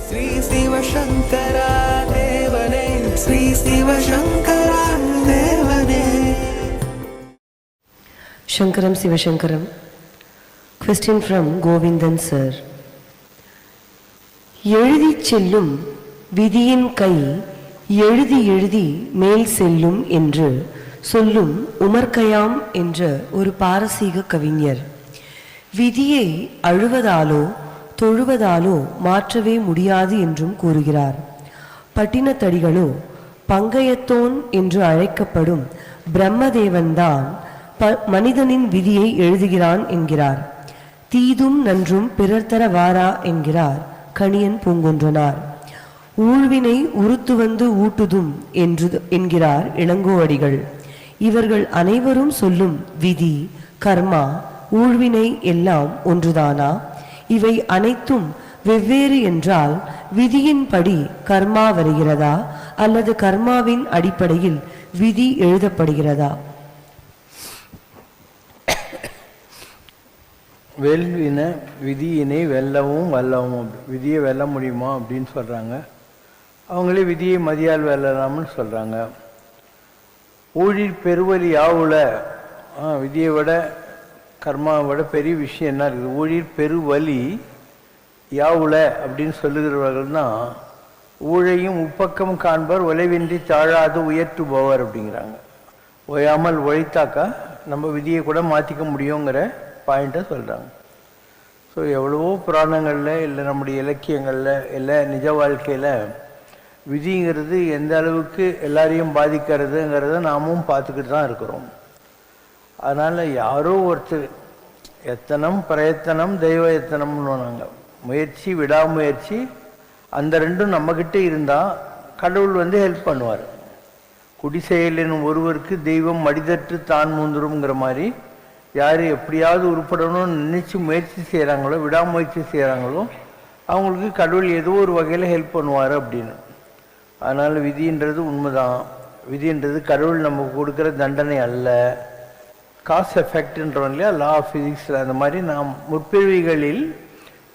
ஸ்ரீ சிவசங்கரா தேவனே, ஸ்ரீ சிவசங்கரா தேவனே. Shankaram Sivashankaram. Question from Govindan sir. எழுதிச் செல்லும் விதியின் கை எழுதி எழுதி மேல் செல்லும் என்று சொல்லும் உமர் கயாம் என்ற ஒரு பாரசீக கவிஞர் விதியை அழுவதாலோ தொழுவதாலோ மாற்றவே முடியாது என்றும் கூறுகிறார். பட்டினத்தடிகளோ பங்கயத்தோன் என்று அழைக்கப்படும் பிரம்மதேவன்தான் மனிதனின் விதியை எழுதுகிறான் என்கிறார். தீதும் நன்றும் பிறர் தர வாரா என்கிறார் கணியன் பூங்குன்றனார். ஊழ்வினை உறுத்து வந்து ஊட்டுதும் என்கிறார் இளங்கோவடிகள். இவர்கள் அனைவரும் சொல்லும் விதி, கர்மா, ஊழ்வினை எல்லாம் ஒன்றுதானா? இவை அனைத்தும் வெவ்வேறு என்றால் விதியின்படி கர்மா வருகிறதா அல்லது கர்மாவின் அடிப்படையில் விதி எழுதப்படுகிறதா? வெல்வின விதியினை வெல்லவும் வல்லவும். விதியை வெல்ல முடியுமா அப்படின்னு சொல்கிறாங்க. அவங்களே விதியை மதியால் வெல்லலாம்னு சொல்கிறாங்க. ஊழில் பெருவலி யாவுல, விதியை விட கர்மாவை விட பெரிய விஷயம் என்ன இருக்குது? ஊழில் பெருவலி யாவுல அப்படின்னு சொல்லுகிறவர்கள் தான் ஊழையும் உப்பக்கம் காண்பர் உழைவின்றி தாழாது உயர்த்துபவர் அப்படிங்கிறாங்க. ஓயாமல் உழைத்தாக்கா நம்ம விதியை கூட மாற்றிக்க முடியுங்கிற பாயிண்ட்டை சொல்கிறாங்க. ஸோ எவ்வளவோ புராணங்களில் இல்லை நம்முடைய இலக்கியங்களில் இல்லை நிஜ வாழ்க்கையில் விதிங்கிறது எந்த அளவுக்கு எல்லாரையும் பாதிக்கிறதுங்கிறத நாமும் பார்த்துக்கிட்டு தான் இருக்கிறோம். அதனால் யாரோ ஒருத்தர் எத்தனம் பிரயத்தனம் தெய்வ எத்தனம்னு நாங்கள் முயற்சி விடாமுயற்சி அந்த ரெண்டும் நம்மக்கிட்ட இருந்தால் கடவுள் ஹெல்ப் பண்ணுவார். குடிசெயலின் ஒருவருக்கு தெய்வம் மடிதற்று தான் மூந்துருங்கிற மாதிரி யார் எப்படியாவது உருப்படணும்னு நினச்சி முயற்சி செய்கிறாங்களோ விடாமுயற்சி செய்கிறாங்களோ அவங்களுக்கு கடவுள் ஏதோ ஒரு வகையில் ஹெல்ப் பண்ணுவார் அப்படின்னு. அதனால் விதின்றது உண்மைதான். விதின்றது கடவுள் நமக்கு கொடுக்குற தண்டனை அல்ல. காஸ் எஃபெக்ட்ன்றோம் இல்லையா, லா ஆஃப் ஃபிசிக்ஸில் அந்த மாதிரி நாம் முற்பிறவிகளில்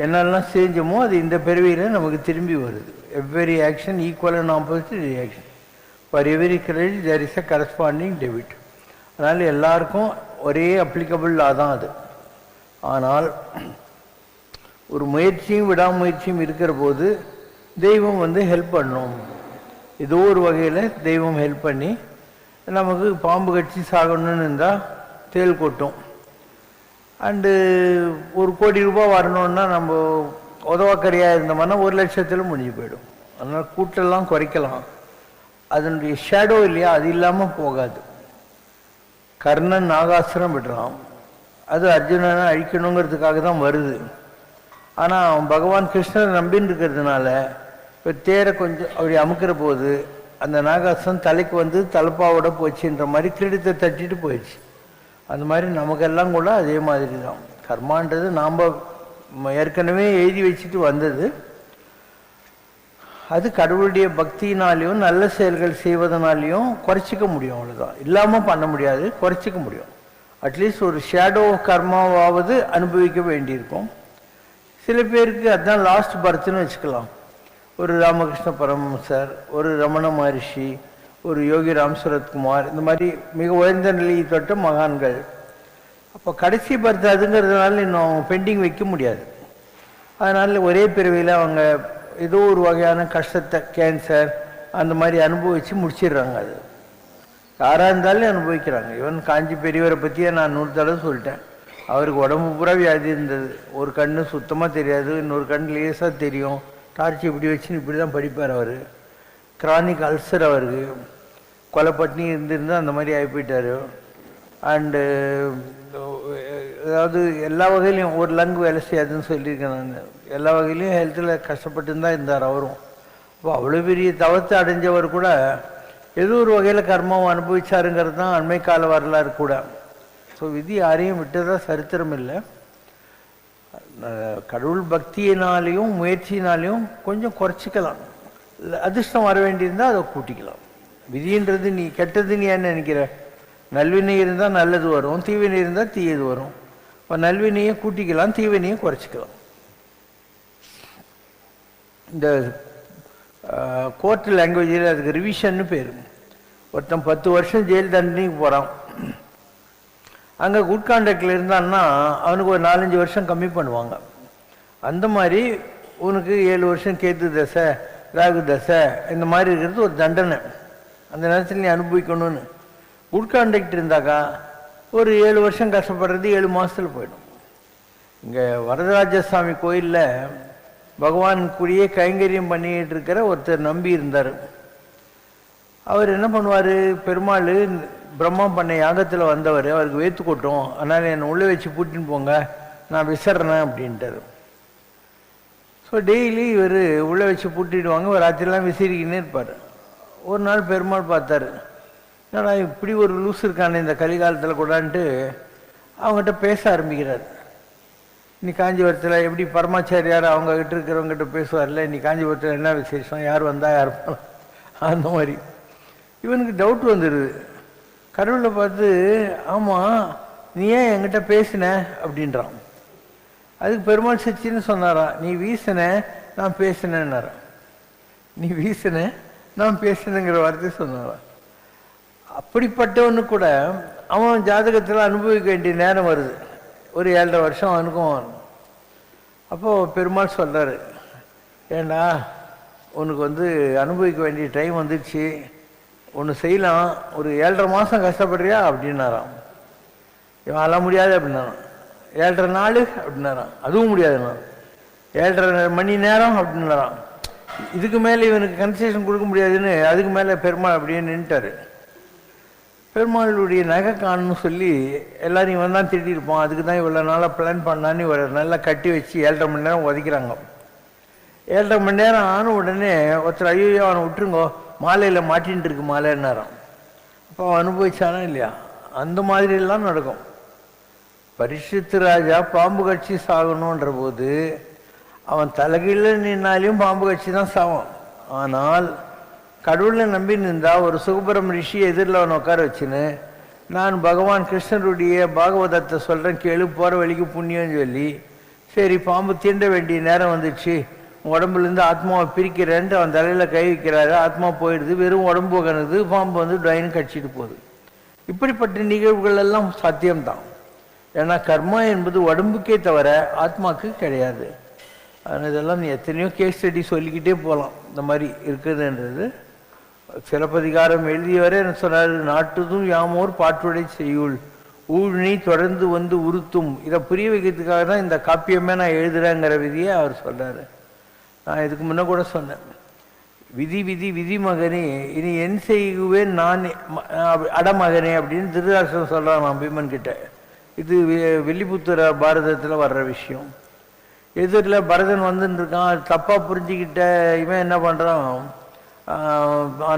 என்னெல்லாம் செஞ்சோமோ அது இந்த பிறவியில் நமக்கு திரும்பி வருது. Every action equal and opposite reaction. For every credit there is a corresponding debit. அதனால் எல்லாருக்கும் ஒரே அப்ளிகபிள் லா தான் அது. ஆனால் ஒரு முயற்சியும் விடாமுயற்சியும் இருக்கிற போது தெய்வம் ஹெல்ப் பண்ணும். ஏதோ ஒரு வகையில் தெய்வம் ஹெல்ப் பண்ணி நமக்கு பாம்பு கட்சி சாகணும்னு இருந்தால் தேல் கொட்டும். அண்டு 1 கோடி ரூபாய் வரணுன்னா நம்ம உதவாக்கரையாக இருந்தோம்னா 1 லட்சத்தில் முடிஞ்சு போயிடும். அதனால் கூட்டெல்லாம் குறைக்கலாம். அதனுடைய ஷேடோ இல்லையா, அது இல்லாமல் போகாது. கர்ணன் நாகாசுரம் விடுறான், அது அர்ஜுனனை அழிக்கணுங்கிறதுக்காக தான் வருது. ஆனால் அவன் பகவான் கிருஷ்ணரை நம்பின்னு இருக்கிறதுனால இப்போ தேரை கொஞ்சம் அப்படி அமுக்கிற போது அந்த நாகாசுரம் தலைக்கு தலப்பாவோட போச்சுன்ற மாதிரி கிரீடத்தை தட்டிட்டு போயிடுச்சு. அந்த மாதிரி நமக்கெல்லாம் கூட அதே மாதிரி தான். கர்மான்றது நாம் ஏற்கனவே எழுதி வச்சுட்டு வந்தது. அது கடவுளுடைய பக்தினாலையும் நல்ல செயல்கள் செய்வதனாலையும் குறைச்சிக்க முடியும். அவ்வளோதான். இல்லாமல் பண்ண முடியாது, குறைச்சிக்க முடியும். அட்லீஸ்ட் ஒரு ஷேடோ கர்மாவாவது அனுபவிக்க வேண்டியிருக்கும். சில பேருக்கு அதுதான் லாஸ்ட் பர்த்னு வச்சுக்கலாம். ஒரு ராமகிருஷ்ண பரமஹம்சர், ஒரு ரமண மகரிஷி, ஒரு யோகி ராம் சரத்குமார், இந்த மாதிரி மிக உயர்ந்த நிலையை தொட்ட மகான்கள். அப்போ கடைசி பர்த் அதுங்கிறதுனால இன்னும் பெண்டிங் வைக்க முடியாது. அதனால் ஒரே பிறவியில் அவங்க ஏதோ ஒரு வகையான கஷ்டத்தை, கேன்சர் அந்த மாதிரி அனுபவித்து முடிச்சிடுறாங்க. அது யாராக இருந்தாலும் அனுபவிக்கிறாங்க. ஈவன் காஞ்சி பெரியவரை பற்றியே நான் 100 தடவை சொல்லிட்டேன். அவருக்கு உடம்பு பூரா வியாதி இருந்தது. ஒரு கண்ணு சுத்தமாக தெரியாது, இன்னொரு கண் லேசாக தெரியும். டார்ச்சி இப்படி வச்சுன்னு இப்படி தான் படிப்பார் அவர். கிரானிக் அல்சர் அவருக்கு, கொலைப்பட்டினி இருந்திருந்தால் அந்த மாதிரி ஆகி போயிட்டார். அண்டு அதாவது எல்லா வகையிலையும் ஒரு லங் வேலை செய்யாதுன்னு சொல்லியிருக்கேன் நான். எல்லா வகையிலையும் ஹெல்த்தில் கஷ்டப்பட்டு தான் இருந்தார் அவரும். அப்போ அவ்வளோ பெரிய தவத்தை அடைஞ்சவர் கூட ஏதோ ஒரு வகையில் கர்மாவை அனுபவிச்சாருங்கிறது தான் அண்மை கால வரலாறு கூட. ஸோ விதி யாரையும் விட்டதாக சரித்திரம் இல்லை. கடவுள் பக்தியினாலையும் முயற்சினாலையும் கொஞ்சம் குறைச்சிக்கலாம். அதிர்ஷ்டம் வர வேண்டியிருந்தால் அதை கூட்டிக்கலாம். விதின்றது நீ கெட்டது நீ என்ன நினைக்கிற? நல்வினை இருந்தால் நல்லது வரும், தீவினை இருந்தால் தீயது வரும். இப்போ நல்வினையை கூட்டிக்கலாம், தீவினையை குறைச்சிக்கலாம். இந்த கோர்ட் லாங்குவேஜில் அதுக்கு ரிவிஷன்னு பேர். ஒருத்தன் 10 வருஷம் ஜெயில் தண்டனைக்கு போகிறான். அங்கே குட் கான்டாக்டில் இருந்தான்னா அவனுக்கு ஒரு 4-5 வருஷம் கம்மி பண்ணுவாங்க. அந்த மாதிரி உனக்கு 7 வருஷம் கேத்து தசை, ராகு தசை இந்த மாதிரி இருக்கிறது ஒரு தண்டனை. அந்த நேரத்தில் நீ அனுபவிக்கணும்னு. குட் கான்டாக்ட் இருந்தாக்கா ஒரு 7 வருஷம் கஷ்டப்படுறது 7 மாதத்தில் போயிடும். இங்கே வரதராஜசாமி கோயிலில் பகவான் கூடியே கைங்கரியம் பண்ணிகிட்டு இருக்கிற ஒருத்தர் நம்பி இருந்தார். அவர் என்ன பண்ணுவார், பெருமாள் பிரம்மா பண்ண யாகத்தில் வந்தவர், அவருக்கு வேத்து கொட்டும், அதனால் என்னை உள்ளே வச்சு பூட்டின்னு போங்க, நான் விசறேன் அப்படின்ட்டார். ஸோ டெய்லி இவர் உள்ளே வச்சு பூட்டிடுவாங்க, ஒரு ராத்திரிலாம் விசிறிக்கின்னே இருப்பார். ஒரு நாள் பெருமாள் பார்த்தார், என்னடா இப்படி ஒரு லூஸ் இருக்கானே இந்த கலிகாலத்தில் கூடான்ட்டு அவங்ககிட்ட பேச ஆரம்பிக்கிறார். இன்னைக்கு காஞ்சிபுரத்தில் எப்படி பரமாச்சாரியார் அவங்ககிட்ட இருக்கிறவங்ககிட்ட பேசுவார்ல, இன்னைக்கு காஞ்சிபுரத்தில் என்ன விசேஷம், யார் வந்தால் யார் போகலாம், அந்த மாதிரி இவனுக்கு டவுட் வந்துடுது. கடவுளை பார்த்து, ஆமாம் நீ ஏன் என்கிட்ட பேசின அப்படின்றான். அதுக்கு பெருமாள் சச்சின்னு சொன்னாராம், நீ வீசின நான் பேசினேன்னாரான். நீ வீசின நான் பேசினேங்கிற வார்த்தை சொன்னாரான். அப்படிப்பட்டவனு கூட அவன் ஜாதகத்தில் அனுபவிக்க வேண்டிய நேரம் வருது, ஒரு 7.5 வருஷம் அவனுக்கும். அப்போது பெருமாள் சொல்கிறாரு, ஏண்டா உனக்கு அனுபவிக்க வேண்டிய டைம் வந்துடுச்சு, ஒன்று செய்யலாம், ஒரு 7.5 மாதம் கஷ்டப்படுறியா அப்படின்னாராம். இவன் அதெல்லாம் முடியாது அப்படின்னாரான். 7.5 நாள் அப்படின்னாரான், அதுவும் முடியாதுண்ணா. 7.5 மணி நேரம் அப்படின்னாரான். இதுக்கு மேலே இவனுக்கு கன்செஷன் கொடுக்க முடியாதுன்னு அதுக்கு மேலே பெருமாள் அப்படியே நின்ட்டார். பெருமாளுடைய நகை காணுன்னு சொல்லி எல்லாரும் இவன் தான் திட்டிருப்பான், அதுக்கு தான் இவ்வளோ நாளாக பிளான் பண்ணான்னு இவரை நல்லா கட்டி வச்சு 7.5 மணி நேரம் உதைக்கிறாங்க. 7.5 மணி நேரம் ஆன உடனே ஒருத்தர், ஐயோ அவனை விட்டுருங்கோ, மாலையில் மாட்டின்ட்டு இருக்கு மாலைன்னாரான். அப்போ அவன் அனுபவிச்சானா இல்லையா? அந்த மாதிரிலாம் நடக்கும். பரிசுத்த ராஜா பாம்பு கட்சி சாகணுன்ற போது அவன் தலைகீழ நின்னாலையும் பாம்பு கட்சி தான் சாவான். ஆனால் கடவுளை நம்பி நின்றா ஒரு சுகபரம் ரிஷி எதிரில் அவனை உட்கார வச்சுன்னு, நான் பகவான் கிருஷ்ணருடைய பாகவதத்தை சொல்கிறேன் கேளு, போகிற வழிக்கு புண்ணியம்னு சொல்லி, சரி பாம்பு தீண்ட வேண்டிய நேரம் வந்துடுச்சு, உடம்புலேருந்து ஆத்மாவை பிரிக்கிறேன்ட்டு அவன் தலையில் கை வைக்கிறாரு, ஆத்மா போயிடுது, வெறும் உடம்பு உகனுது, பாம்பு ட்ரைன்னு கடிச்சிட்டு போகுது. இப்படிப்பட்ட நிகழ்வுகள் எல்லாம் சாத்தியம்தான். ஏன்னா கர்மா என்பது உடம்புக்கே தவிர ஆத்மாவுக்கு கிடையாது. அதனால் இதெல்லாம் நீ எத்தனையோ கேஸ் ஸ்டடி சொல்லிக்கிட்டே போகலாம். இந்த மாதிரி இருக்குதுன்றது சிலப்பதிகாரம் எழுதியவரே என்ன சொன்னார், நாட்டுதும் யாமோர் பாட்டுடை செய்யுள் ஊழி தொடர்ந்து உறுத்தும். இதை புரிய வைக்கிறதுக்காக தான் இந்த காப்பியமே நான் எழுதுறேங்கிற விதியை அவர் சொல்கிறார். நான் இதுக்கு முன்ன கூட சொன்னேன், விதி விதி விதி மகனே இனி என் செய்குவேன் நான் அடமகனே அப்படின்னு திருதராஷ்டிரம் சொல்கிறான் நான் பீமன் கிட்ட. இது வெள்ளிபுத்திர பாரதத்தில் வர்ற விஷயம். எதிரில் பரதன் வந்துருக்கான், தப்பாக புரிஞ்சுக்கிட்ட இவன் என்ன பண்ணுறான்,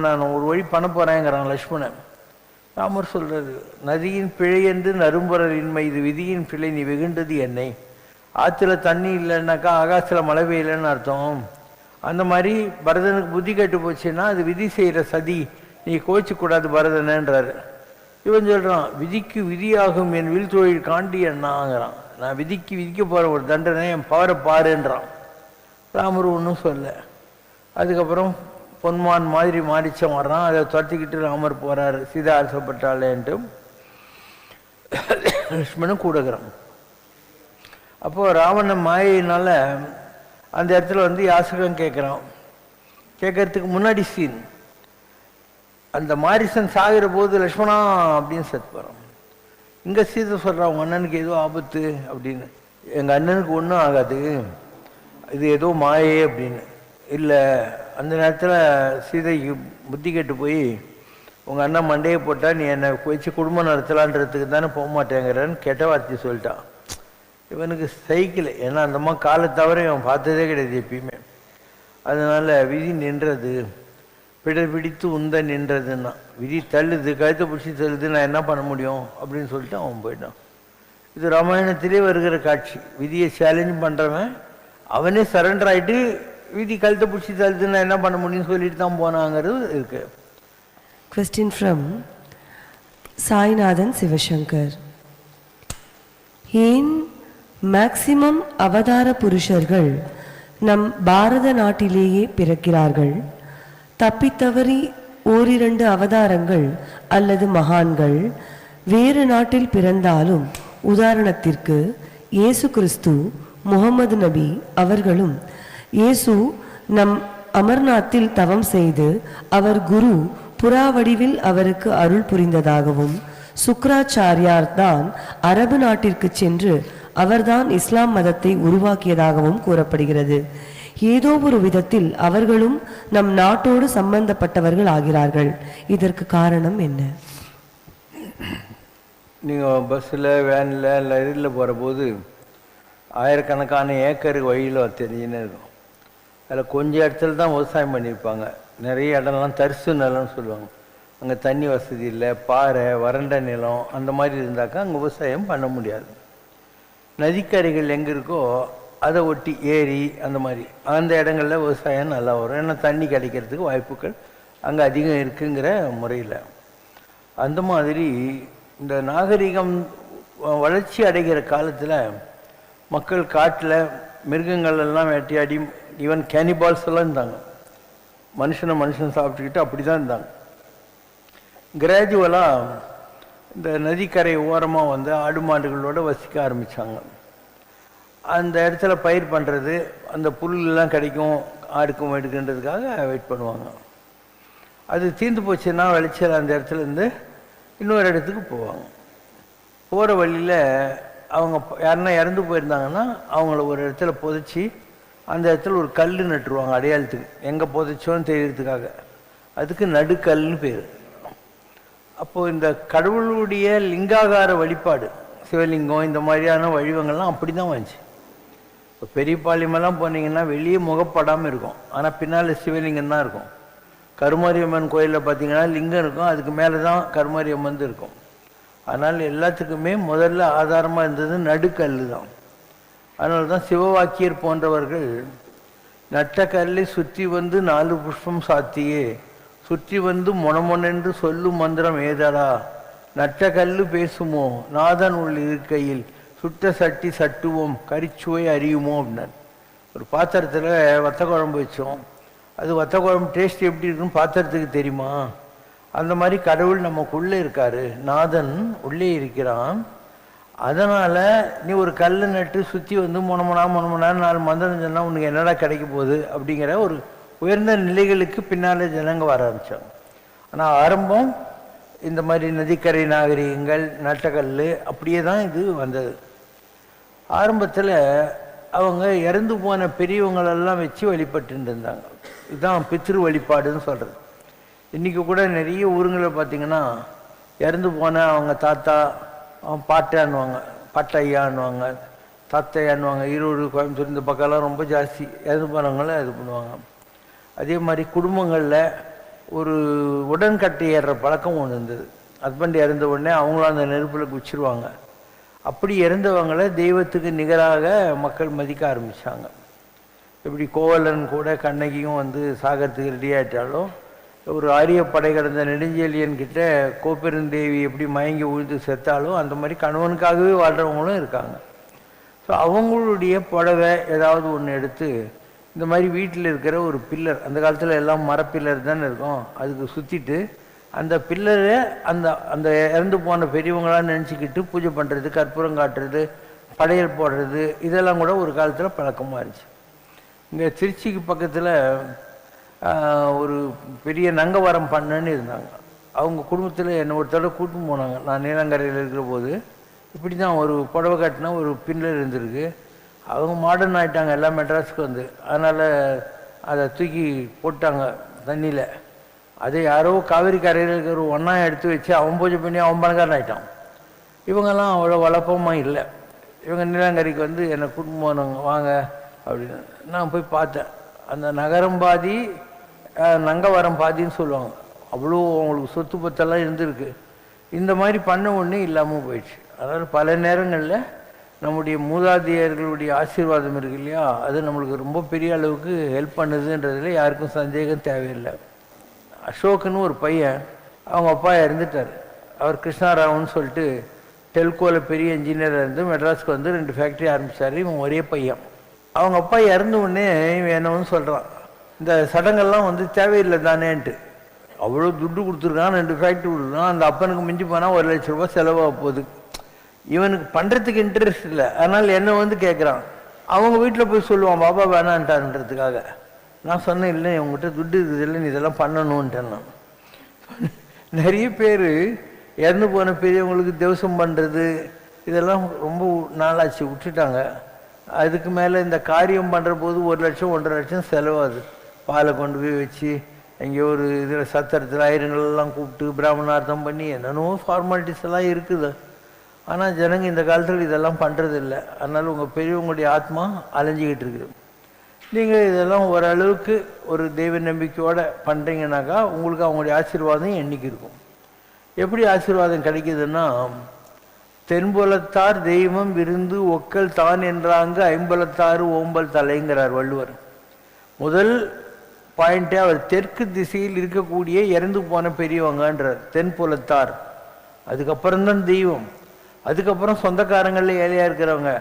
நான் ஒரு வழி பண்ண போகிறேங்கிறான் லக்ஷ்மணன். ராமர் சொல்கிறது, நதியின் பிழை என்று நறும்பொருளின்மை, இது விதியின் பிழை, நீ வெகுண்டது என்னை. ஆற்றுல தண்ணி இல்லைன்னாக்கா ஆகாசில் மழை பெய்யலைன்னு அர்த்தம். அந்த மாதிரி பரதனுக்கு புத்தி கெட்டு போச்சுன்னா அது விதி செய்கிற சதி, நீ கோச்சிக்கூடாது பரதனன்றாரு. இவன் சொல்கிறான், விதிக்கு விதியாகும் என் வில் தொழில் காண்டி என்னாங்கிறான். நான் விதிக்க போகிற ஒரு தண்டனை என் பவரை பாருன்றான். ராமர் ஒன்றும் சொல்ல. அதுக்கப்புறம் பொன்மான் மாதிரி மாறிச்சம் வர்றான், அதை துரத்திக்கிட்டு ராமர் போகிறாரு, சீதா ஆசைப்பட்டாளேன்ட்டு லக்ஷ்மணன் கூடுகிறான். அப்போது ராவணன் மாயினால அந்த இடத்துல யாசகம் கேட்குறான். கேட்கறதுக்கு முன்னாடி சீன், அந்த மாரிசன் சாகிற போது லக்ஷ்மணா அப்படின்னு செத்து போகிறான். இங்கே சீதை சொல்கிறான், உங்கள் அண்ணனுக்கு ஏதோ ஆபத்து அப்படின்னு. எங்கள் அண்ணனுக்கு ஒன்றும் ஆகாது, இது ஏதோ மாயே அப்படின்னு. இல்லை, அந்த நேரத்தில் சீதைக்கு புத்தி கெட்டு போய், உங்கள் அண்ணன் மண்டையை போட்டால் நீ என்னை வச்சு குடும்பம் நடத்தலான்றதுக்கு தானே போக மாட்டேங்கிறன்னு கெட்ட வார்த்தை சொல்லிட்டான். இவனுக்கு சைக்கிள், ஏன்னா அந்த மாதிரி காலை தவிர இவன் பார்த்ததே கிடையாது எப்பயுமே. அதனால் விதி நின்றது, பிடித்து உந்த நின்றதுன்னா, விதி தள்ளுது, கழுத்தை பிடிச்சி தள்ளுது, நான் என்ன பண்ண முடியும் அப்படின்னு சொல்லிட்டு அவன் போயிட்டான். இது ராமாயணத்திலே வருகிற காட்சி. விதியை சேலஞ்ச் பண்ணுறவன் அவனே சரண்டர் ஆகிட்டு விதி கழுத்தை பிடிச்சி தள்ளுது, நான் என்ன பண்ண முடியும்னு சொல்லிட்டு தான் போனாங்கிறது இருக்கு. Question from Sainathan Sivasankar. ஏன் மேக்சிமம் அவதார புருஷர்கள் நம் பாரத நாட்டிலேயே பிறக்கிறார்கள். தப்பித்தவறி ஓரிரண்டு அவதாரங்கள் அல்லது மகான்கள் வேறு நாட்டில் பிறந்தாலும், உதாரணத்திற்கு இயேசு கிறிஸ்து, முகமது நபி அவர்களும், இயேசு நம் அமர்நாத்தில் தவம் செய்து அவர் குரு புறா வடிவில் அவருக்கு அருள் புரிந்ததாகவும், சுக்ராச்சாரியார் தான் அரபு நாட்டிற்கு சென்று அவர்தான் இஸ்லாம் மதத்தை உருவாக்கியதாகவும் கூறப்படுகிறது. ஏதோ ஒரு விதத்தில் அவர்களும் நம் நாட்டோடு சம்பந்தப்பட்டவர்கள் ஆகிறார்கள். இதற்கு காரணம் என்ன? நீங்கள் பஸ்ஸில், வேனில் இல்லை இதில் போகிற போது ஆயிரக்கணக்கான ஏக்கர் வழியில் தெரிஞ்சுன்னு இருக்கும். அதில் கொஞ்சம் இடத்துல தான் விவசாயம் பண்ணியிருப்பாங்க. நிறைய இடம்லாம் தரிசு நிலம்னு சொல்லுவாங்க. அங்கே தண்ணி வசதி இல்லை, பாறை, வறண்ட நிலம் அந்த மாதிரி இருந்தாக்கா அங்கே விவசாயம் பண்ண முடியாது. நதிக்கரைகள் எங்கே இருக்கோ அதை ஒட்டி ஏரி அந்த மாதிரி அந்த இடங்களில் விவசாயம் நல்லா வரும். ஏன்னா தண்ணி கிடைக்கிறதுக்கு வாய்ப்புகள் அங்கே அதிகம் இருக்குங்கிற முறையில். அந்த மாதிரி இந்த நாகரிகம் வளர்ச்சி அடைகிற காலத்தில் மக்கள் காட்டில் மிருகங்கள் எல்லாம் வேட்டையாடி, ஈவன் கேனிபால்ஸ் எல்லாம் இருந்தாங்க. மனுஷன் சாப்பிட்டுக்கிட்டு அப்படி தான் இருந்தாங்க. கிராஜுவலாக இந்த நதிக்கரை ஓரமாக வந்து ஆடு மாடுகளோடு வசிக்க ஆரம்பித்தாங்க. அந்த இடத்துல பயிர் பண்ணுறது, அந்த புல்லெலாம் கிடைக்கும் ஆடுக்கும் எடுக்கின்றதுக்காக வெயிட் பண்ணுவாங்க. அது தீர்ந்து போச்சுன்னா விளைச்சல் அந்த இடத்துலேருந்து இன்னொரு இடத்துக்கு போவாங்க. போகிற வழியில் அவங்க யாருன்னா இறந்து போயிருந்தாங்கன்னா அவங்கள ஒரு இடத்துல புதைச்சி அந்த இடத்துல ஒரு கல் நட்டுருவாங்க அடையாளத்துக்கு, எங்கே புதைச்சோன்னு தெரியறதுக்காக. அதுக்கு நடுக்கல்னு பேர். அப்போது இந்த கடவுளுடைய லிங்காகார வழிபாடு, சிவலிங்கம் இந்த மாதிரியான வடிவங்கள்லாம் அப்படி தான் வந்துச்சு. இப்போ பெரிய பாளையமெல்லாம் போனீங்கன்னா வெளியே முகப்படாமல் இருக்கும், ஆனால் பின்னால் சிவலிங்கம் தான் இருக்கும். கருமாரியம்மன் கோயிலில் பார்த்தீங்கன்னா லிங்கம் இருக்கும், அதுக்கு மேலே தான் கருமாரியம்மன் இருக்கும். அதனால் எல்லாத்துக்குமே முதல்ல ஆதாரமாக இருந்தது நடுக்கல் தான். அதனால தான் சிவவாக்கியர் போன்றவர்கள் நட்ட கல்லை சுற்றி வந்து 4 புஷ்பம் சாத்தியே, சுற்றி வந்து மொனமொனென்று சொல்லும் மந்திரம் ஏதடா, நட்ட கல்லு பேசுமோ நாதன் உள் இருக்கையில், சுட்ட சட்டி சட்டுவோம் கரிச்சுவை அறியுமோ அப்படின்னார். ஒரு பாத்திரத்தில் வத்த குழம்பு வச்சோம், அது வத்த குழம்பு டேஸ்ட் எப்படி இருக்குன்னு பாத்திரத்துக்கு தெரியுமா? அந்த மாதிரி கடவுள் நமக்குள்ளே இருக்காரு, நாதன் உள்ளே இருக்கிறான். அதனால் நீ ஒரு கல் நட்டு சுற்றி வந்து மொனமொனா 4 மந்திரம் சொன்னால் உனக்கு என்னடா கிடைக்க போகுது அப்படிங்கிற ஒரு உயர்ந்த நிலைகளுக்கு பின்னால் ஜனங்க வர ஆரம்பித்தாங்க. ஆனால் ஆரம்பம் இந்த மாதிரி நதிக்கரை நாகரிகங்கள், நட்டக்கல் அப்படியே தான் இது வந்தது. ஆரம்பத்தில் அவங்க இறந்து போன பெரியவங்களெல்லாம் வச்சு வழிபட்டு இருந்தாங்க. இதுதான் பித்ரு வழிபாடுன்னு சொல்கிறது. இன்றைக்கி கூட நிறைய ஊருங்களில் பார்த்திங்கன்னா இறந்து போன அவங்க தாத்தா பாட்டான்னுவாங்க, பட்டையான்னுவாங்க, தாத்தையான்னுவாங்க. ஈரோடு, கோயம்புத்தூர் இந்த பக்கம்லாம் ரொம்ப ஜாஸ்தி இறந்து போனவங்கள இது பண்ணுவாங்க. அதே மாதிரி குடும்பங்களில் ஒரு உடன்கட்டை ஏறுற பழக்கம் ஒன்று இருந்தது. ஹஸ்பண்ட் இறந்த உடனே அவங்களும் அந்த நெருப்பில் குச்சிருவாங்க. அப்படி இறந்தவங்களை தெய்வத்துக்கு நிகராக மக்கள் மதிக்க ஆரம்பித்தாங்க. எப்படி கோவலன் கூட கண்ணகியும் வந்து சாகரத்துக்கு ரெடி ஆகிட்டாலும், ஒரு ஆரிய படை கடந்த நெடுஞ்செழியன்கிட்ட கோப்பெருந்தேவி எப்படி மயங்கி உழுது செத்தாலும் அந்த மாதிரி கணவனுக்காகவே வாழ்கிறவங்களும் இருக்காங்க. ஸோ அவங்களுடைய புடவை ஏதாவது ஒன்று எடுத்து இந்த மாதிரி வீட்டில் இருக்கிற ஒரு பில்லர், அந்த காலத்தில் எல்லாம் மரப்பில்லர் தானே இருக்கும், அதுக்கு சுற்றிட்டு அந்த பில்லரை அந்த அந்த இறந்து போன பெரியவங்களாம் நினச்சிக்கிட்டு பூஜை பண்ணுறது, கற்பூரம் காட்டுறது, படையல் போடுறது, இதெல்லாம் கூட ஒரு காலத்தில் பழக்கமாக இருந்துச்சு. இங்கே திருச்சிக்கு பக்கத்தில் ஒரு பெரிய நங்கவரம் பண்ணன்னு இருந்தாங்க. அவங்க குடும்பத்தில் என்னை ஒரு தடவை கூட்டின்னு போனாங்க. நான் நீலங்கரையில் இருக்கிற போது இப்படி தான் ஒரு புடவை கட்டினா ஒரு பில்லர் இருந்திருக்கு. அவங்க மாடர்ன் ஆகிட்டாங்க, எல்லாம் மெட்ராஸுக்கு வந்து. அதனால் அதை தூக்கி போட்டாங்க தண்ணியில். அதை யாரோ காவிரி கரையில் இருக்கிற ஒன்றா எடுத்து வச்சு அவன் பூஜை பண்ணி அவன் பணக்காரன் ஆகிட்டான். இவங்கெல்லாம் அவ்வளோ வளப்பமாக இல்லை. இவங்க நீலாங்கரைக்கு வந்து என்னை கூட்டின்னு போனாங்க, வாங்க அப்படின்னு. நான் போய் பார்த்தேன். அந்த நகரம் பாதி நங்கவரம் பாதின்னு சொல்லுவாங்க. அவ்வளோ அவங்களுக்கு சொத்து பத்தெல்லாம் இருந்திருக்கு. இந்த மாதிரி பண்ண ஒன்று இல்லாமல் போயிடுச்சு. அதனால் பல நேரங்களில் நம்முடைய மூதாதையர்களுடைய ஆசீர்வாதம் இருக்கு இல்லையா, அது நம்மளுக்கு ரொம்ப பெரிய அளவுக்கு ஹெல்ப் பண்ணுதுன்றதுல யாருக்கும் சந்தேகம் தேவையில்லை. அசோக்குன்னு ஒரு பையன், அவங்க அப்பா இறந்துட்டார். அவர் கிருஷ்ணாராவன்னு சொல்லிட்டு டெல்கோவில் பெரிய இன்ஜினியராக இருந்து மெட்ராஸ்க்கு வந்து 2 ஃபேக்ட்ரி ஆரம்பித்தார். இவன் ஒரே பையன். அவங்க அப்பா இறந்த உடனே என்ன வந்து சொல்கிறான், இந்த சடங்கெல்லாம் வந்து தேவையில்லை தானேன்ட்டு. அவ்வளோ துட்டு கொடுத்துருக்கான், 2 ஃபேக்ட்ரி கொடுத்துருக்கான். அந்த அப்பனுக்கு மிஞ்சி போனால் 1 லட்ச ரூபா செலவாக போகுது. இவனுக்கு பண்ணுறதுக்கு இன்ட்ரெஸ்ட் இல்லை. அதனால் என்ன வந்து கேட்குறான். அவங்க வீட்டில் போய் சொல்லுவான், பாபா வேணான்ட்டான்றதுக்காக. நான் சொன்னேன், இல்லை உங்ககிட்ட துட்டு இருக்குது, இல்லை நீ இதெல்லாம் பண்ணணுன்ட்டேன். நான் நிறைய பேர் இறந்து போன பெரியவங்களுக்கு தேவசம் பண்ணுறது இதெல்லாம் ரொம்ப நாளாச்சு, விட்டுட்டாங்க. அதுக்கு மேலே இந்த காரியம் பண்ணுற போது 1 லட்சம் 1.5 லட்சம் செலவாகுது. பாலை கொண்டு போய் வச்சு எங்கேயோ ஒரு இதில் சத்திரத்தில் ஐயருங்களெல்லாம் கூப்பிட்டு பிராமணார்த்தம் பண்ணி என்னென்னோ ஃபார்மாலிட்டிஸ் எல்லாம் இருக்குது. ஆனால் ஜனங்க இந்த காலத்தில் இதெல்லாம் பண்ணுறதில்லை. அதனால் உங்கள் பெரியவங்களுடைய ஆத்மா அலைஞ்சிக்கிட்டு இருக்குது. நீங்கள் இதெல்லாம் ஓரளவுக்கு ஒரு தெய்வ நம்பிக்கையோடு பண்ணுறீங்கன்னாக்கா உங்களுக்கு அவங்களுடைய ஆசீர்வாதம் என்றைக்கு இருக்கும். எப்படி ஆசீர்வாதம் கிடைக்குதுன்னா, தென்புலத்தார் தெய்வம் விருந்து ஒக்கல் தான் என்றாங்க 50 ஓம்பல் தலைங்கிறார் வள்ளுவர். முதல் பாயிண்ட்டே அவர் தெற்கு திசையில் இருக்கக்கூடிய இறந்து போன பெரியவங்கன்றார், தென்புலத்தார். அதுக்கப்புறம்தான் தெய்வம், அதுக்கப்புறம் சொந்தக்காரங்களில் ஏழையாக இருக்கிறவங்க,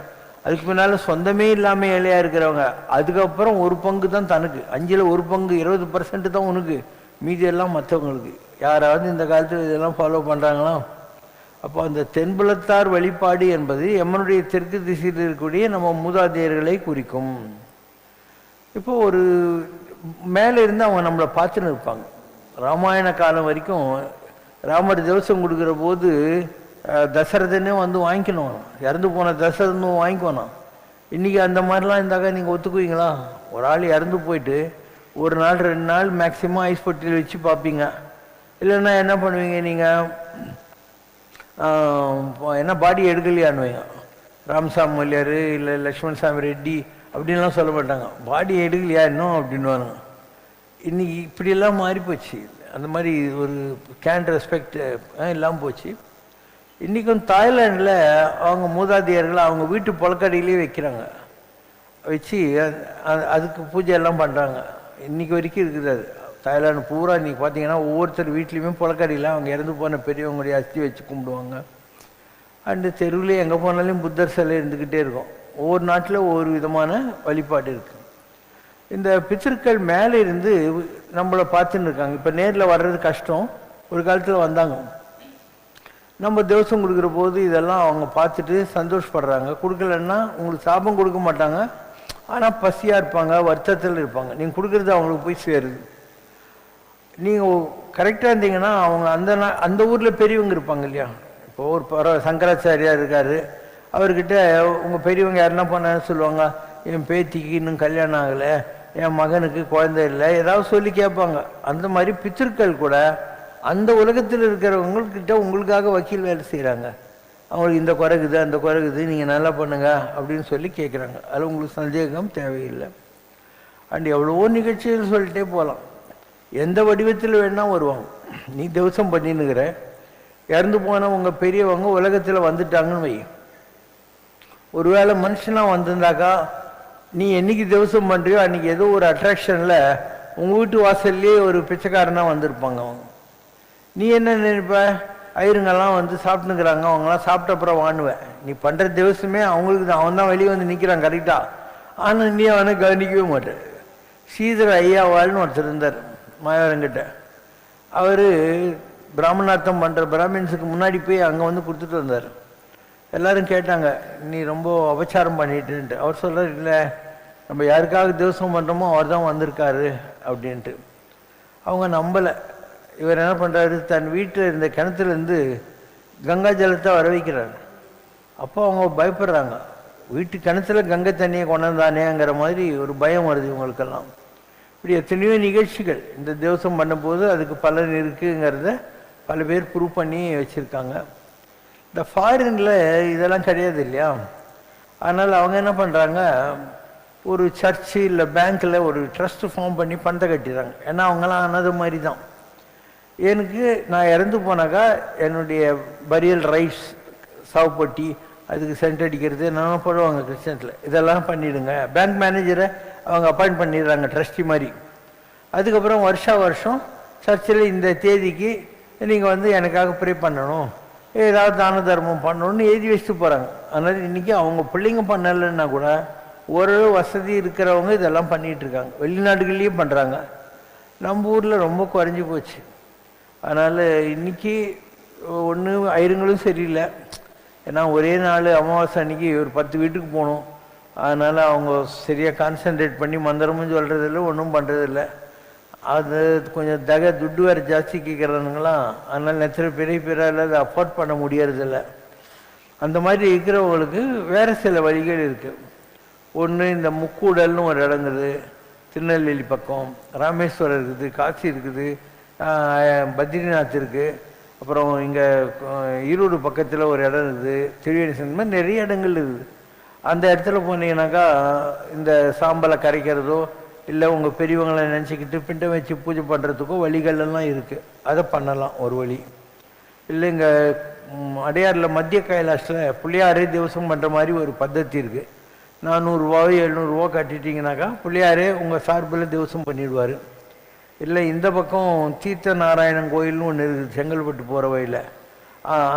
அதுக்கு முன்னால் சொந்தமே இல்லாமல் ஏழையாக இருக்கிறவங்க, அதுக்கப்புறம் 1 பங்கு தான் தனக்கு, 5ல் 1 பங்கு 20% தான் உனக்கு, மீதி எல்லாம் மற்றவங்களுக்கு. யாராவது இந்த காலத்தில் இதெல்லாம் ஃபாலோ பண்ணுறாங்களா? அப்போ அந்த தென்புலத்தார் வழிபாடு என்பது எம்மனுடைய தெற்கு திசையில் இருக்கக்கூடிய நம்ம மூதாதையர்களை குறிக்கும். இப்போ ஒரு மேலே இருந்து அவங்க நம்மளை பார்த்துன்னு இருப்பாங்க. ராமாயண காலம் வரைக்கும் ராமர் தேவசம் கொடுக்குற போது தசரதனே வந்து வாங்கிக்கணும், இறந்து போன தசரதனும் வாங்கிக்கணும். இன்றைக்கி அந்த மாதிரிலாம் இருந்தாக்கா நீங்கள் ஒத்துக்குவீங்களா? ஒரு ஆள் இறந்து போயிட்டு 1 நாள் 2 நாள் மேக்சிமம் ஐஸ் பொட்டியில் வச்சு பார்ப்பீங்க. இல்லைன்னா என்ன பண்ணுவீங்க, நீங்கள் என்ன பாடி எடுக்கலையான்னுவீங்க. ராமசாமி மல்லியார் இல்லை லக்ஷ்மண் சாமி ரெட்டி அப்படின்லாம் சொல்ல மாட்டாங்க, பாடி எடுக்கலையா இன்னும் அப்படின்வாங்க. இன்றைக்கி இப்படியெல்லாம் மாறிப்போச்சு. அந்த மாதிரி ஒரு கேன் ரெஸ்பெக்ட் இல்லாமல் போச்சு. இன்றைக்கும் தாய்லாண்டில் அவங்க மூதாதையர்களை அவங்க வீட்டு புழக்கடையிலே வைக்கிறாங்க, வச்சு அதுக்கு பூஜை எல்லாம் பண்ணுறாங்க. இன்றைக்கி வரைக்கும் இருக்குது அது. தாய்லாந்து பூரா இன்றைக்கி பார்த்தீங்கன்னா ஒவ்வொருத்தர் வீட்லேயுமே புழக்கடையில் அவங்க இறந்து போன பெரியவங்களுடைய அஸ்தி வச்சு கும்பிடுவாங்க. அண்டு தெருவில் எங்கே போனாலும் புத்தர் சிலை இருந்துக்கிட்டே இருக்கும். ஒவ்வொரு நாட்டில் ஒவ்வொரு விதமான வழிபாடு இருக்குது. இந்த பித்திருக்கள் மேலே இருந்து நம்மளை பார்த்துன்னு இருக்காங்க. இப்போ நேரில் வர்றது கஷ்டம், ஒரு காலத்தில் வந்தாங்க. நம்ம தேவசம் கொடுக்குற போது இதெல்லாம் அவங்க பார்த்துட்டு சந்தோஷப்படுறாங்க. கொடுக்கலன்னா உங்களுக்கு சாபம் கொடுக்க மாட்டாங்க, ஆனால் பசியாக இருப்பாங்க, வருத்தத்தில் இருப்பாங்க. நீங்கள் கொடுக்குறது அவங்களுக்கு போய் சேருது. நீங்கள் கரெக்டாக இருந்தீங்கன்னா அவங்க அந்த ஊரில் பெரியவங்க இருப்பாங்க இல்லையா. இப்போ ஒரு சங்கராச்சாரியார் இருக்கார், அவர்கிட்ட உங்கள் பெரியவங்க யாருன்னா பண்ணான்னு சொல்லுவாங்க, என் பேத்திக்கு இன்னும் கல்யாணம் ஆகலை, என் மகனுக்கு குழந்தை இல்லை, ஏதாவது சொல்லி கேட்பாங்க. அந்த மாதிரி பித்திருக்கள் கூட அந்த உலகத்தில் இருக்கிறவங்கக்கிட்ட உங்களுக்காக வக்கீல் வேலை செய்கிறாங்க. அவங்களுக்கு இந்த குறைக்குது அந்த குறைக்குது, நீங்கள் நல்லா பண்ணுங்க அப்படின்னு சொல்லி கேட்குறாங்க. அதில் உங்களுக்கு சந்தேகம் தேவையில்லை. அண்ட் எவ்வளவோ நிகழ்ச்சிகள் சொல்லிட்டே போகலாம். எந்த வடிவத்தில் வேணால் வருவாங்க. நீ தேவசம் பண்ணின்னுக்கிற, இறந்து போன உங்கள் பெரியவங்க உலகத்தில் வந்துட்டாங்கன்னு வை. ஒருவேளை மனுஷனாக வந்திருந்தாக்கா நீ என்னைக்கு தேவசம் பண்ணுறியோ அன்றைக்கி ஏதோ ஒரு அட்ராக்ஷனில் உங்கள் வீட்டு வாசல்லையே ஒரு பிச்சைக்காரனாக வந்திருப்பாங்க. அவங்க நீ என்ன நினைப்ப, ஐயருங்கெல்லாம் வந்து சாப்பிட்டுக்கிறாங்க, அவங்களாம் சாப்பிட்ட அப்புறம் வாணுவேன். நீ பண்ணுற தேவசமே அவங்களுக்கு தான், அவன் தான் வெளியே வந்து நிற்கிறான் கரெக்டாக. ஆனால் நீ அவனை கவனிக்கவே மாட்டேன். ஸ்ரீதர் ஐயாவாள்னு ஒருத்தர் இருந்தார் மாயவரங்கிட்ட. அவர் பிராமணார்த்தம் பண்ணுற பிராமின்ஸுக்கு முன்னாடி போய் அங்கே வந்து கொடுத்துட்டு வந்தார். எல்லோரும் கேட்டாங்க, நீ ரொம்ப அபச்சாரம் பண்ணிட்டுன்ட்டு. அவர் சொல்கிறார், இல்லை நம்ம யாருக்காக தேவசம் பண்ணுறோமோ அவர் தான் வந்திருக்காரு அப்படின்ட்டு. அவங்க நம்பலை. இவர் என்ன பண்ணுறாரு, தன் வீட்டில் இருந்த கிணத்துலேருந்து கங்கா ஜலத்தை வர வைக்கிறார். அப்போ அவங்க பயப்படுறாங்க, வீட்டு கிணத்துல கங்கை தண்ணியை கொண்டாந்தானேங்கிற மாதிரி ஒரு பயம் வருது இவங்களுக்கெல்லாம். இப்படி எத்தனையோ நிகழ்ச்சிகள் இந்த தேவசம் பண்ணும்போது அதுக்கு பலன் இருக்குங்கிறத பல பேர் ப்ரூவ் பண்ணி வச்சுருக்காங்க. இந்த ஃபாரினில் இதெல்லாம் கிடையாது இல்லையா. அதனால் அவங்க என்ன பண்ணுறாங்க, ஒரு சர்ச்சு இல்லை பேங்க்கில் ஒரு ட்ரஸ்ட்டு ஃபார்ம் பண்ணி பணத்தை கட்டிடுறாங்க. ஏன்னா அவங்களாம் அனாதை மாதிரி தான். எனக்கு நான் இறந்து போனாக்கா என்னுடைய பரியல் ரைட்ஸ், சாவுப்பட்டி, அதுக்கு சென்ட் அடிக்கிறது என்னென்ன போடுவாங்க கிறிஸ்டியன்ஸில், இதெல்லாம் பண்ணிவிடுங்க. பேங்க் மேனேஜரை அவங்க அப்பாயிண்ட் பண்ணிடுறாங்க ட்ரஸ்டி மாதிரி. அதுக்கப்புறம் வருஷம் சர்ச்சில் இந்த தேதிக்கு நீங்கள் வந்து எனக்காக ப்ரே பண்ணணும், ஏதாவது தான தர்மம் பண்ணணும்னு எழுதி வச்சுட்டு போகிறாங்க. அதனால் இன்றைக்கி அவங்க பிள்ளைங்க பண்ணலைன்னா கூட ஓரளவு வசதி இருக்கிறவங்க இதெல்லாம் பண்ணிகிட்டு இருக்காங்க. வெளிநாடுகள்லேயும் பண்ணுறாங்க. நம்ம ஊரில் ரொம்ப குறைஞ்சி போச்சு. அதனால் இன்றைக்கி ஒன்று ஐயருங்களும் சரியில்லை. ஏன்னா ஒரே நாள் அமாவாசை அன்றைக்கி ஒரு 10 வீட்டுக்கு போகணும். அதனால் அவங்க சரியாக கான்சன்ட்ரேட் பண்ணி மந்திரமும் சொல்கிறதில்ல, ஒன்றும் பண்ணுறதில்ல. அது கொஞ்சம் துட்டு வேறு ஜாஸ்தி கேட்குறானுங்களாம். அதனால் நிறைய பெரிய பேரால் அதை அஃபோர்ட் பண்ண முடியறதில்ல. அந்த மாதிரி இருக்கிறவங்களுக்கு வேறு சில வழிகள் இருக்குது. ஒன்று இந்த முக்கூடல்னு ஒரு இடங்குது, திருநெல்வேலி பக்கம், ராமேஸ்வரம் இருக்குது, காசி இருக்குது, பத்ரிநாத் இருக்குது, அப்புறம் இங்கே ஈரோடு பக்கத்தில் ஒரு இடம் இருக்குது, திருவேணி, இந்த மாதிரி நிறைய இடங்கள் இருக்குது. அந்த இடத்துல போனீங்கன்னாக்கா இந்த சாம்பலை கரைக்கிறதோ இல்லை உங்கள் பெரியவங்களை நினச்சிக்கிட்டு பிண்டை வச்சு பூஜை பண்ணுறதுக்கோ வழிகளெல்லாம் இருக்குது. அதை பண்ணலாம் ஒரு வழி. இல்லை இங்கே அடையாறில் மத்திய கைலாசில் பிள்ளையாரே திவசம் பண்ணுற மாதிரி ஒரு பద్ధதி இருக்குது. 400 ரூபாவோ 700 ரூபா கட்டிட்டிங்கனாக்கா பிள்ளையாரே உங்கள் சார்பில் திவசம் பண்ணிடுவார். இல்லை இந்த பக்கம் தீர்த்த நாராயணன் கோயில்னு ஒன்று இருக்குது, செங்கல்பட்டு போகிற வழியில்.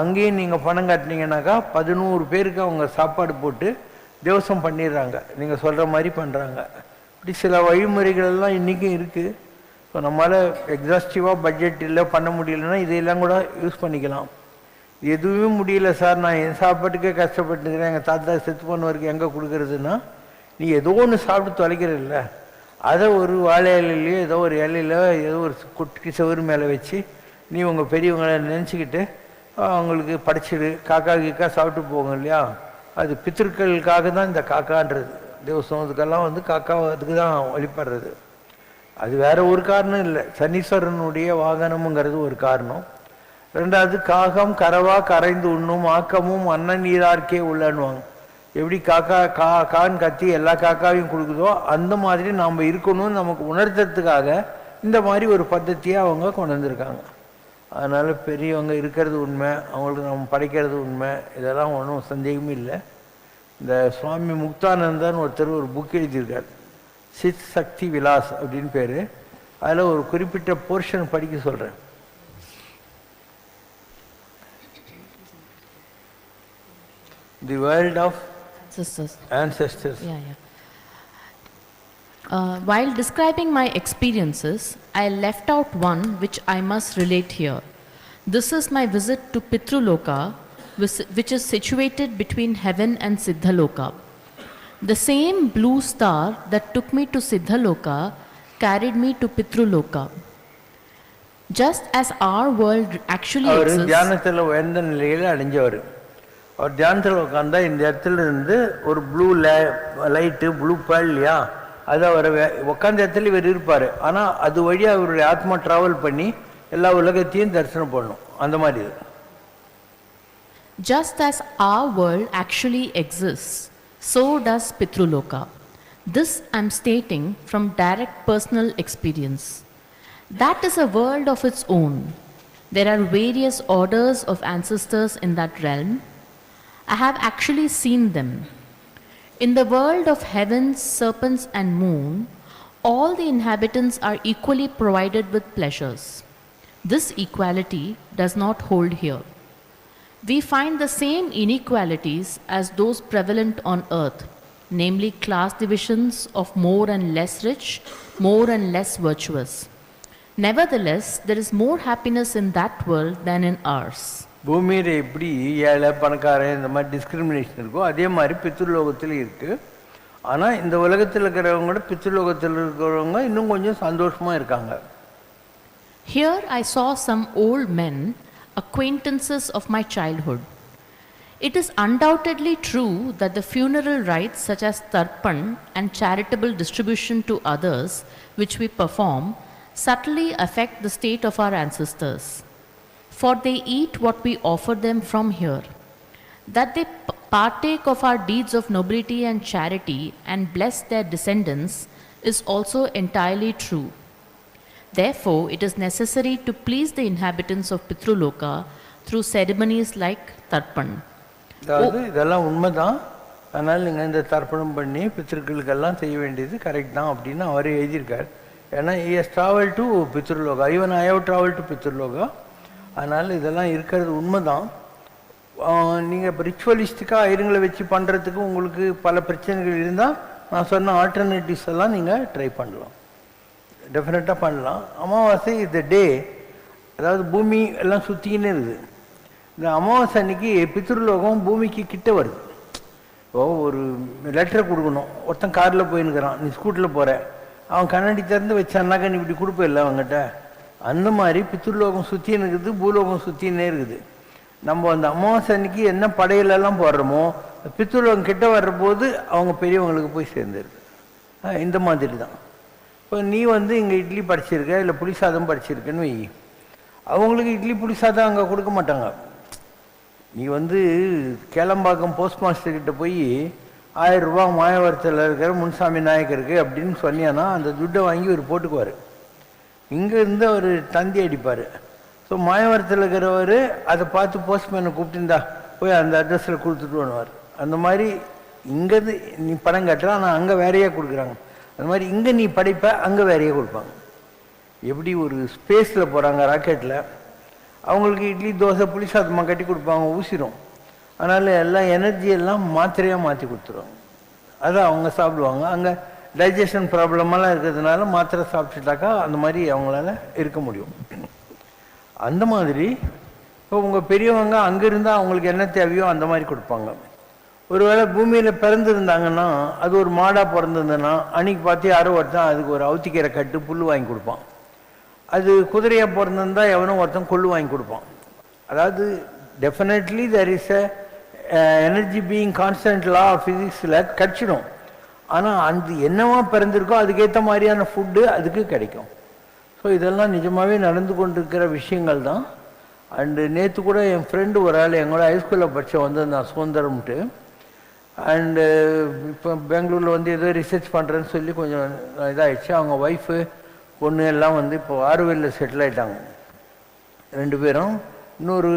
அங்கேயும் நீங்கள் பணம் கட்டினீங்கன்னாக்கா 11 பேருக்கு அவங்க சாப்பாடு போட்டு திவசம் பண்ணிடுறாங்க. நீங்கள் சொல்கிற மாதிரி பண்ணுறாங்க. இப்படி சில வழிமுறைகளெல்லாம் இன்றைக்கும் இருக்குது. ஸோ நம்மளால் எக்ஸாஸ்டிவாக பட்ஜெட் இல்லை, பண்ண முடியலன்னா இதையெல்லாம் கூட யூஸ் பண்ணிக்கலாம். எதுவுமே முடியல சார், நான் என் சாப்பாட்டுக்கே கஷ்டப்பட்டுக்கிறேன், எங்கள் தாத்தா செத்து போனவருக்கு எங்கே கொடுக்குறதுன்னா, நீ ஏதோ ஒன்று சாப்பிட்டு தொலைக்கிறதில்ல, அதை ஒரு வாழை இலையிலையோ ஏதோ ஒரு இலையில ஏதோ ஒரு குட்டி செவரு மேலே வச்சு நீ உங்கள் பெரியவங்களை நினச்சிக்கிட்டு அவங்களுக்கு படைச்சிடு. காக்கா கீக்கா சாப்பிட்டு போங்க இல்லையா, அது பித்திருக்களுக்காக தான் இந்த காக்கான்றது. திவசம் இதுக்கெல்லாம் காக்கா அதுக்கு தான் வழிபடுறது. அது வேற ஒரு காரணம் இல்லை, சனீஸ்வரனுடைய வாகனமுங்கிறது ஒரு காரணம். ரெண்டாவது, காகம் கரவா கரைந்து உண்ணும் ஆக்கமும் அன்ன நீரார்க்கே உள்ளன்னுவாங்க. எப்படி காக்கா கான்னு கத்தி எல்லா காக்காவையும் கொடுக்குதோ அந்த மாதிரி நாம் இருக்கணும்னு நமக்கு உணர்த்துறதுக்காக இந்த மாதிரி ஒரு பద్ధதியை அவங்க கொண்டு வந்திருக்காங்க. அதனால் பெரியவங்க இருக்கிறது உண்மை, அவங்களுக்கு நம்ம படைக்கிறது உண்மை, இதெல்லாம் ஒன்றும் சந்தேகமும் இல்லை. இந்த சுவாமி முக்தானந்தன் ஒருத்தர் ஒரு புக் எழுதியிருக்கார், சித் சக்தி விலாஸ் அப்படின்னு பேர். அதில் ஒரு குறிப்பிட்ட போர்ஷன் படிக்க சொல்கிறேன். The world of ancestors. While describing my experiences, I left out one which I must relate here. This is my visit to Pitruloka, which is situated between heaven and Siddhaloka. The same blue star that took me to Siddhaloka carried me to Pitruloka. Just as our world actually exists. தியானத்தில் உயர்ந்த நிலையில் அடைஞ்சவர். அவர் தியானத்தில் உட்காந்தா இந்த இடத்துல இருந்து ஒரு blue light, blue pearl இல்லையா, அது அவரை உட்காந்த இடத்துல இவர் இருப்பார். ஆனால் அது வழியாக அவருடைய ஆத்மா ட்ராவல் பண்ணி எல்லா உலகத்தையும் தரிசனம் பண்ணணும். அந்த மாதிரி இது. Just as our world actually exists, so does Pitruloka. This I am stating from direct personal experience. That is a world of its own. There are various orders of ancestors in that realm. I have actually seen them. In the world of heavens, serpents and moon, all the inhabitants are equally provided with pleasures. This equality does not hold here. We find the same inequalities as those prevalent on earth, namely class divisions of more and less rich, more and less virtuous. Nevertheless, there is more happiness in that world than in ours. பூமியில் எப்படி ஏழை பணக்காரன் இந்த மாதிரி discrimination இருக்கோ அதே மாதிரி பித்ருலோகத்தில் இருக்குது. ஆனால் இந்த உலகத்தில் இருக்கிறவங்களோட பித்ருலோகத்தில் இருக்கிறவங்க இன்னும் கொஞ்சம் சந்தோஷமாக இருக்காங்க. Here I saw some old men, acquaintances of my childhood. It is undoubtedly true that the funeral rites such as tarpan and charitable distribution to others which we perform subtly affect the state of our ancestors. For they eat what we offer them from here. That they partake of our deeds of nobility and charity and bless their descendants is also entirely true. Therefore, it is necessary to please the inhabitants of Pitruloka through ceremonies like tarpan. அதாவது இதெல்லாம் உண்மைதான். அதனால் நீங்கள் இந்த தர்ப்பணம் பண்ணி பித்ருக்களுக்கெல்லாம் செய்ய வேண்டியது கரெக்ட் தான் அப்படின்னு அவரே எழுதியிருக்கார். ஏன்னா he has traveled to Pitruloka. Even I have traveled to Pitruloka. அதனால் இதெல்லாம் இருக்கிறது உண்மை தான். நீங்கள் இப்போ ரிச்சுவலிஸ்டிக்காக ஐயருங்களை வச்சு பண்ணுறதுக்கு உங்களுக்கு பல பிரச்சனைகள் இருந்தால் நான் சொன்ன ஆல்டர்னேட்டிவ்ஸ் எல்லாம் நீங்கள் ட்ரை பண்ணலாம், டெஃபினட்டாக பண்ணலாம். அமாவாசை இந்த டே, அதாவது பூமி எல்லாம் சுற்றிக்கின்னு இருக்குது. இந்த அமாவாசை அன்னைக்கு பித்ருலோகம் பூமிக்கு கிட்ட வருது. இப்போ ஒரு லெட்டரை கொடுக்கணும், ஒருத்தன் காரில் போயின்னுக்கிறான், நீ ஸ்கூட்டில் போகிற, அவன் கண்ணாடி திறந்து வச்சான்னாக்கா நீ இப்படி கொடுப்பில்ல அவங்ககிட்ட. அந்த மாதிரி பித்ருலோகம் சுற்றின்னு இருக்குது, பூலோகம் சுற்றினே இருக்குது. நம்ம அந்த அமாவாசை அன்னைக்கு என்ன படையிலெல்லாம் போடுறோமோ பித்ருலோகம் கிட்ட வர்றபோது அவங்க பெரியவங்களுக்கு போய் சேர்ந்துருது. இந்த மாதிரி தான். இப்போ நீ இங்கே இட்லி படிச்சிருக்க, இல்லை புளி சாதம் படிச்சிருக்கன்னு வை, அவங்களுக்கு இட்லி புளி சாதம் அங்கே கொடுக்க மாட்டாங்க. நீ கேளம்பாக்கம் போஸ்ட் மாஸ்டர் கிட்ட போய் 1000 ரூபா மாயவரத்தில் இருக்கிற முன்சாமி நாயக்கருக்கு அப்படின்னு சொன்னியானா அந்த துட்டை வாங்கி ஒரு போட்டுக்குவார். இங்கேருந்து அவர் தந்தி அடிப்பார். ஸோ மாயவரத்தில் இருக்கிறவர் அதை பார்த்து போஸ்ட்மேனை கூப்பிட்டுருந்தா போய் அந்த அட்ரஸில் கொடுத்துட்டு வருவார். அந்த மாதிரி இங்கேருந்து நீ பணம் கட்டுற, ஆனால் அங்கே வேறையாக கொடுக்குறாங்க. அந்த மாதிரி இங்கே நீ படிப்ப, அங்கே வேறையாக கொடுப்பாங்க. எப்படி ஒரு ஸ்பேஸில் போகிறாங்க ராக்கெட்டில், அவங்களுக்கு இட்லி தோசை புளி சாதமாக கட்டி கொடுப்பாங்க, ஊசிடும். அதனால் எல்லாம் எனர்ஜியெல்லாம் மாத்திரையாக மாற்றி கொடுத்துருவாங்க. அதை அவங்க சாப்பிடுவாங்க. அங்கே டைஜஷன் ப்ராப்ளமெல்லாம் இருக்கிறதுனால மாத்திரை சாப்பிட்டுட்டாக்கா அந்த மாதிரி அவங்களால இருக்க முடியும். அந்த மாதிரி இப்போ உங்கள் பெரியவங்க அங்கே இருந்தால் அவங்களுக்கு என்ன தேவையோ அந்த மாதிரி கொடுப்பாங்க. ஒருவேளை பூமியில் பிறந்திருந்தாங்கன்னா, அது ஒரு மாடாக பிறந்திருந்ததுன்னா அன்றைக்கி பார்த்து யாரோ ஒருத்தன் அதுக்கு ஒரு அவுத்திக்கீரை கட்டு புல் வாங்கி கொடுப்பான். அது குதிரையாக பிறந்திருந்தா எவனோ ஒருத்தன் கொள்ளு வாங்கி கொடுப்பான். அதாவது definitely there is a energy being constant law of ஃபிசிக்ஸில் கிடச்சிடும். ஆனால் அந்த என்னவா பிறந்திருக்கோ அதுக்கேற்ற மாதிரியான ஃபுட்டு அதுக்கு கிடைக்கும். ஸோ இதெல்லாம் நிஜமாகவே நடந்து கொண்டிருக்கிற விஷயங்கள் தான். அண்டு நேற்று கூட என் ஃப்ரெண்டு ஒரு ஆள் எங்களோட ஹைஸ்கூலில் படித்த வந்திருந்தான் சுதந்திரம்ட்டு. அண்டு இப்போ பெங்களூரில் ஏதோ ரிசர்ச் பண்ணுறேன்னு சொல்லி கொஞ்சம் இதாகிடுச்சு. அவங்க ஒய்ஃபு பொண்ணு எல்லாம் இப்போ ஆர்வெல்லில் செட்டில் ஆகிட்டாங்க 2 பேரும். இன்னொரு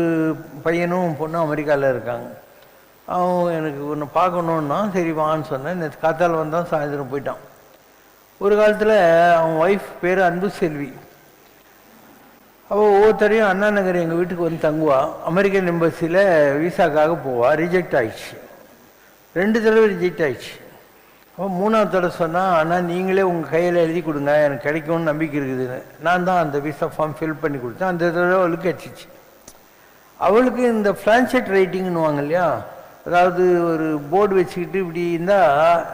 பையனும் பொண்ணும் அமெரிக்காவில் இருக்காங்க. அவன் எனக்கு ஒன்று பார்க்கணுன்னா சரி வான்னு சொன்னேன். நேற்று காத்தால் வந்தான், சாயந்தரம் போயிட்டான். ஒரு காலத்தில் அவன் ஒய்ஃப் பேர் அன்பு செல்வி. அவள் ஒவ்வொருத்தரையும் அண்ணா நகர் எங்கள் வீட்டுக்கு தங்குவா. அமெரிக்கன் எம்பசியில் விசாக்காக போவா. ரிஜெக்ட் ஆயிடுச்சு, 2 தடவை ரிஜெக்ட் ஆயிடுச்சு. அப்போ 3ஆவது தடவை சொன்னால், ஆனால் நீங்களே உங்கள் கையில் எழுதி கொடுங்க, எனக்கு கிடைக்கும்னு நம்பிக்கை இருக்குதுன்னு. நான் தான் அந்த விசா ஃபார்ம் ஃபில் பண்ணி கொடுத்தேன். அந்த தடவை அவளுக்கு கிடச்சிச்சு. அவளுக்கு இந்த ஃப்ளான்செட் ரைட்டிங்னு வாங்க இல்லையா, அதாவது ஒரு போர்டு வச்சுக்கிட்டு இப்படி இருந்தால்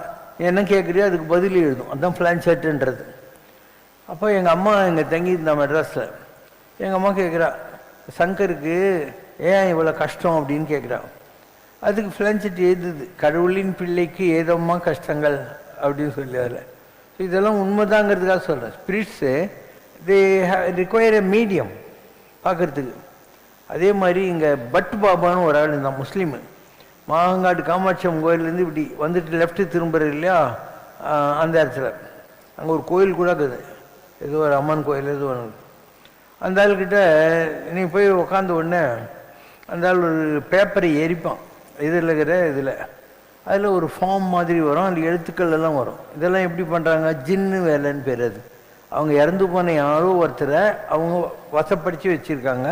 என்ன கேட்குறியோ அதுக்கு பதில் எழுதும், அதுதான் ஃப்ளான்செட்டுன்றது. அப்போ எங்கள் அம்மா இங்கே தங்கியிருந்தா மெட்ராஸில். எங்கள் அம்மா கேட்குறா, சங்கருக்கு ஏன் இவ்வளோ கஷ்டம் அப்படின்னு கேட்குறா. அதுக்கு ஃப்ளான்செட் எழுதுது, கடவுளின் பிள்ளைக்கு ஏதோம்மா கஷ்டங்கள் அப்படின்னு சொல்லி. அதில் இதெல்லாம் உண்மைதாங்கிறதுக்காக சொல்கிறேன். ஸ்பிரிட்ஸு தே ரிக்வயர் எ மீடியம் பார்க்குறதுக்கு. அதே மாதிரி இங்கே பட் பாபான்னு ஒரு ஆள் இருந்தான், முஸ்லீமு. மாங்காடு காமாட்சி அம்மன் கோயிலேருந்து இப்படி வந்துட்டு லெஃப்ட்டு திரும்புறது இல்லையா, அந்த இடத்துல அங்கே ஒரு கோயில் கூட இருக்குது, ஏதோ ஒரு அம்மன் கோயில் ஏதோ ஒன்று. அந்த ஆள்கிட்ட நீ போய் உக்காந்த உடனே அந்த ஆள் ஒரு பேப்பரை எரிப்பான் இதில் இருக்கிற இதில். அதில் ஒரு ஃபார்ம் மாதிரி வரும், அதில் எழுத்துக்கள் எல்லாம் வரும். இதெல்லாம் எப்படி பண்ணுறாங்க, ஜின்னு வேலைன்னு பேர். அது அவங்க இறந்து போன யாரோ ஒருத்தரை அவங்க வசப்படுத்தி வச்சுருக்காங்க.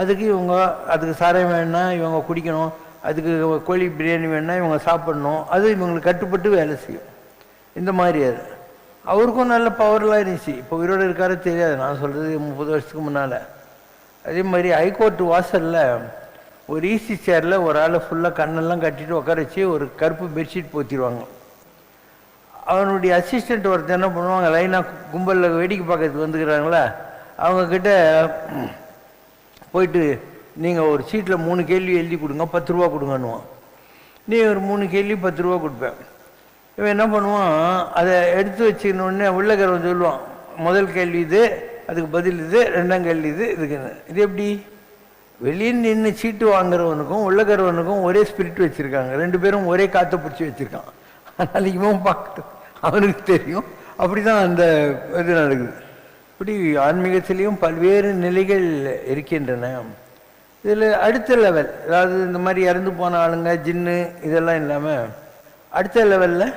அதுக்கு இவங்க அதுக்கு சாரம் வேணுன்னா இவங்க குடிக்கணும், அதுக்கு கோழி பிரியாணி வேணுன்னா இவங்க சாப்பிட்ணும், அது இவங்களுக்கு கட்டுப்பட்டு வேலை செய்யும். இந்த மாதிரி அது அவருக்கும் நல்ல பவர்லாம் இருந்துச்சு. இப்போ உயிரோடு இருக்காரு தெரியாது, நான் சொல்கிறது 30 வருஷத்துக்கு முன்னால். அதே மாதிரி ஹைகோர்ட்டு வாசலில் ஒரு ஈஸி சேரில் ஒரு ஆளை ஃபுல்லாக கண்ணெல்லாம் கட்டிட்டு உட்கார வச்சு ஒரு கருப்பு பெட்ஷீட் போத்திடுவாங்க. அவனுடைய அசிஸ்டண்ட் ஒருத்தர் என்ன பண்ணுவாங்க, லைனாக கும்பலில் வேடிக்கை பார்க்கறதுக்கு வந்துக்கிறாங்களே, அவங்கக்கிட்ட போயிட்டு நீங்கள் ஒரு சீட்டில் 3 கேள்வி எழுதி கொடுங்க, 10 ரூபா கொடுங்கன்னுவான். நீ ஒரு 3 கேள்வி 10 ரூபா கொடுப்பேன். இவன் என்ன பண்ணுவான், அதை எடுத்து வச்சுக்கணுன்னே உள்ளக்கரவன் சொல்லுவான், முதல் கேள்வி இது, அதுக்கு பதில் இது, 2ஆம் கேள்வி இது, இதுக்குன்னு. இது எப்படி வெளியே நின்று சீட்டு வாங்குறவனுக்கும் உள்ளக்கரவனுக்கும் ஒரே ஸ்பிரிட் வச்சுருக்காங்க, 2 பேரும் ஒரே காற்றை பிடிச்சி வச்சுருக்கான். அதனால் இவன் பார்க்க அவனுக்கு தெரியும். அப்படி தான் அந்த இது நடக்குது. இப்படி ஆன்மீகத்திலையும் பல்வேறு நிலைகள் இருக்கின்றன. இதில் அடுத்த லெவல், அதாவது இந்த மாதிரி இறந்து போன ஆளுங்க ஜின்னு இதெல்லாம் இல்லாமல் அடுத்த லெவலில்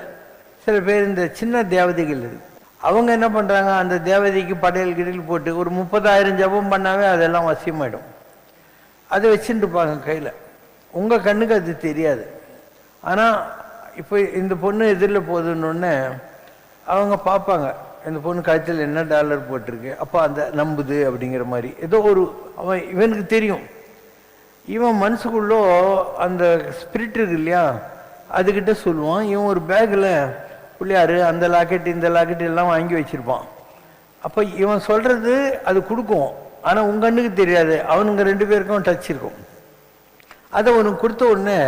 சில பேர் இந்த சின்ன தேவதைகள் இருக்குது. அவங்க என்ன பண்ணுறாங்க, அந்த தேவதைக்கு படையல் கிடையில் போட்டு ஒரு 30,000 ஜபம் பண்ணாவே அதெல்லாம் வசியமாயிடும். அதை வச்சுட்டு இருப்பாங்க கையில். உங்கள் கண்ணுக்கு அது தெரியாது. ஆனால் இப்போ இந்த பொண்ணு எதிரில் போகுதுன்னொன்னே அவங்க பார்ப்பாங்க இந்த பொண்ணு கழுத்தில் என்ன டாலர் போட்டிருக்கு, அப்போ அந்த நம்புது அப்படிங்கிற மாதிரி ஏதோ ஒரு இவனுக்கு தெரியும். இவன் மனசுக்குள்ளோ அந்த ஸ்பிரிட் இருக்கு இல்லையா, அதுக்கிட்ட சொல்லுவான். இவன் ஒரு பேக்கில் பிள்ளையாரு அந்த லாக்கெட் இந்த லாக்கெட் எல்லாம் வாங்கி வச்சுருப்பான். அப்போ இவன் சொல்கிறது அது கொடுக்கும், ஆனால் உங்கள் கண்ணுக்கு தெரியாது. அவனுங்க 2 பேருக்கும் டச் இருக்கும். அதை உனக்கு கொடுத்த உடனே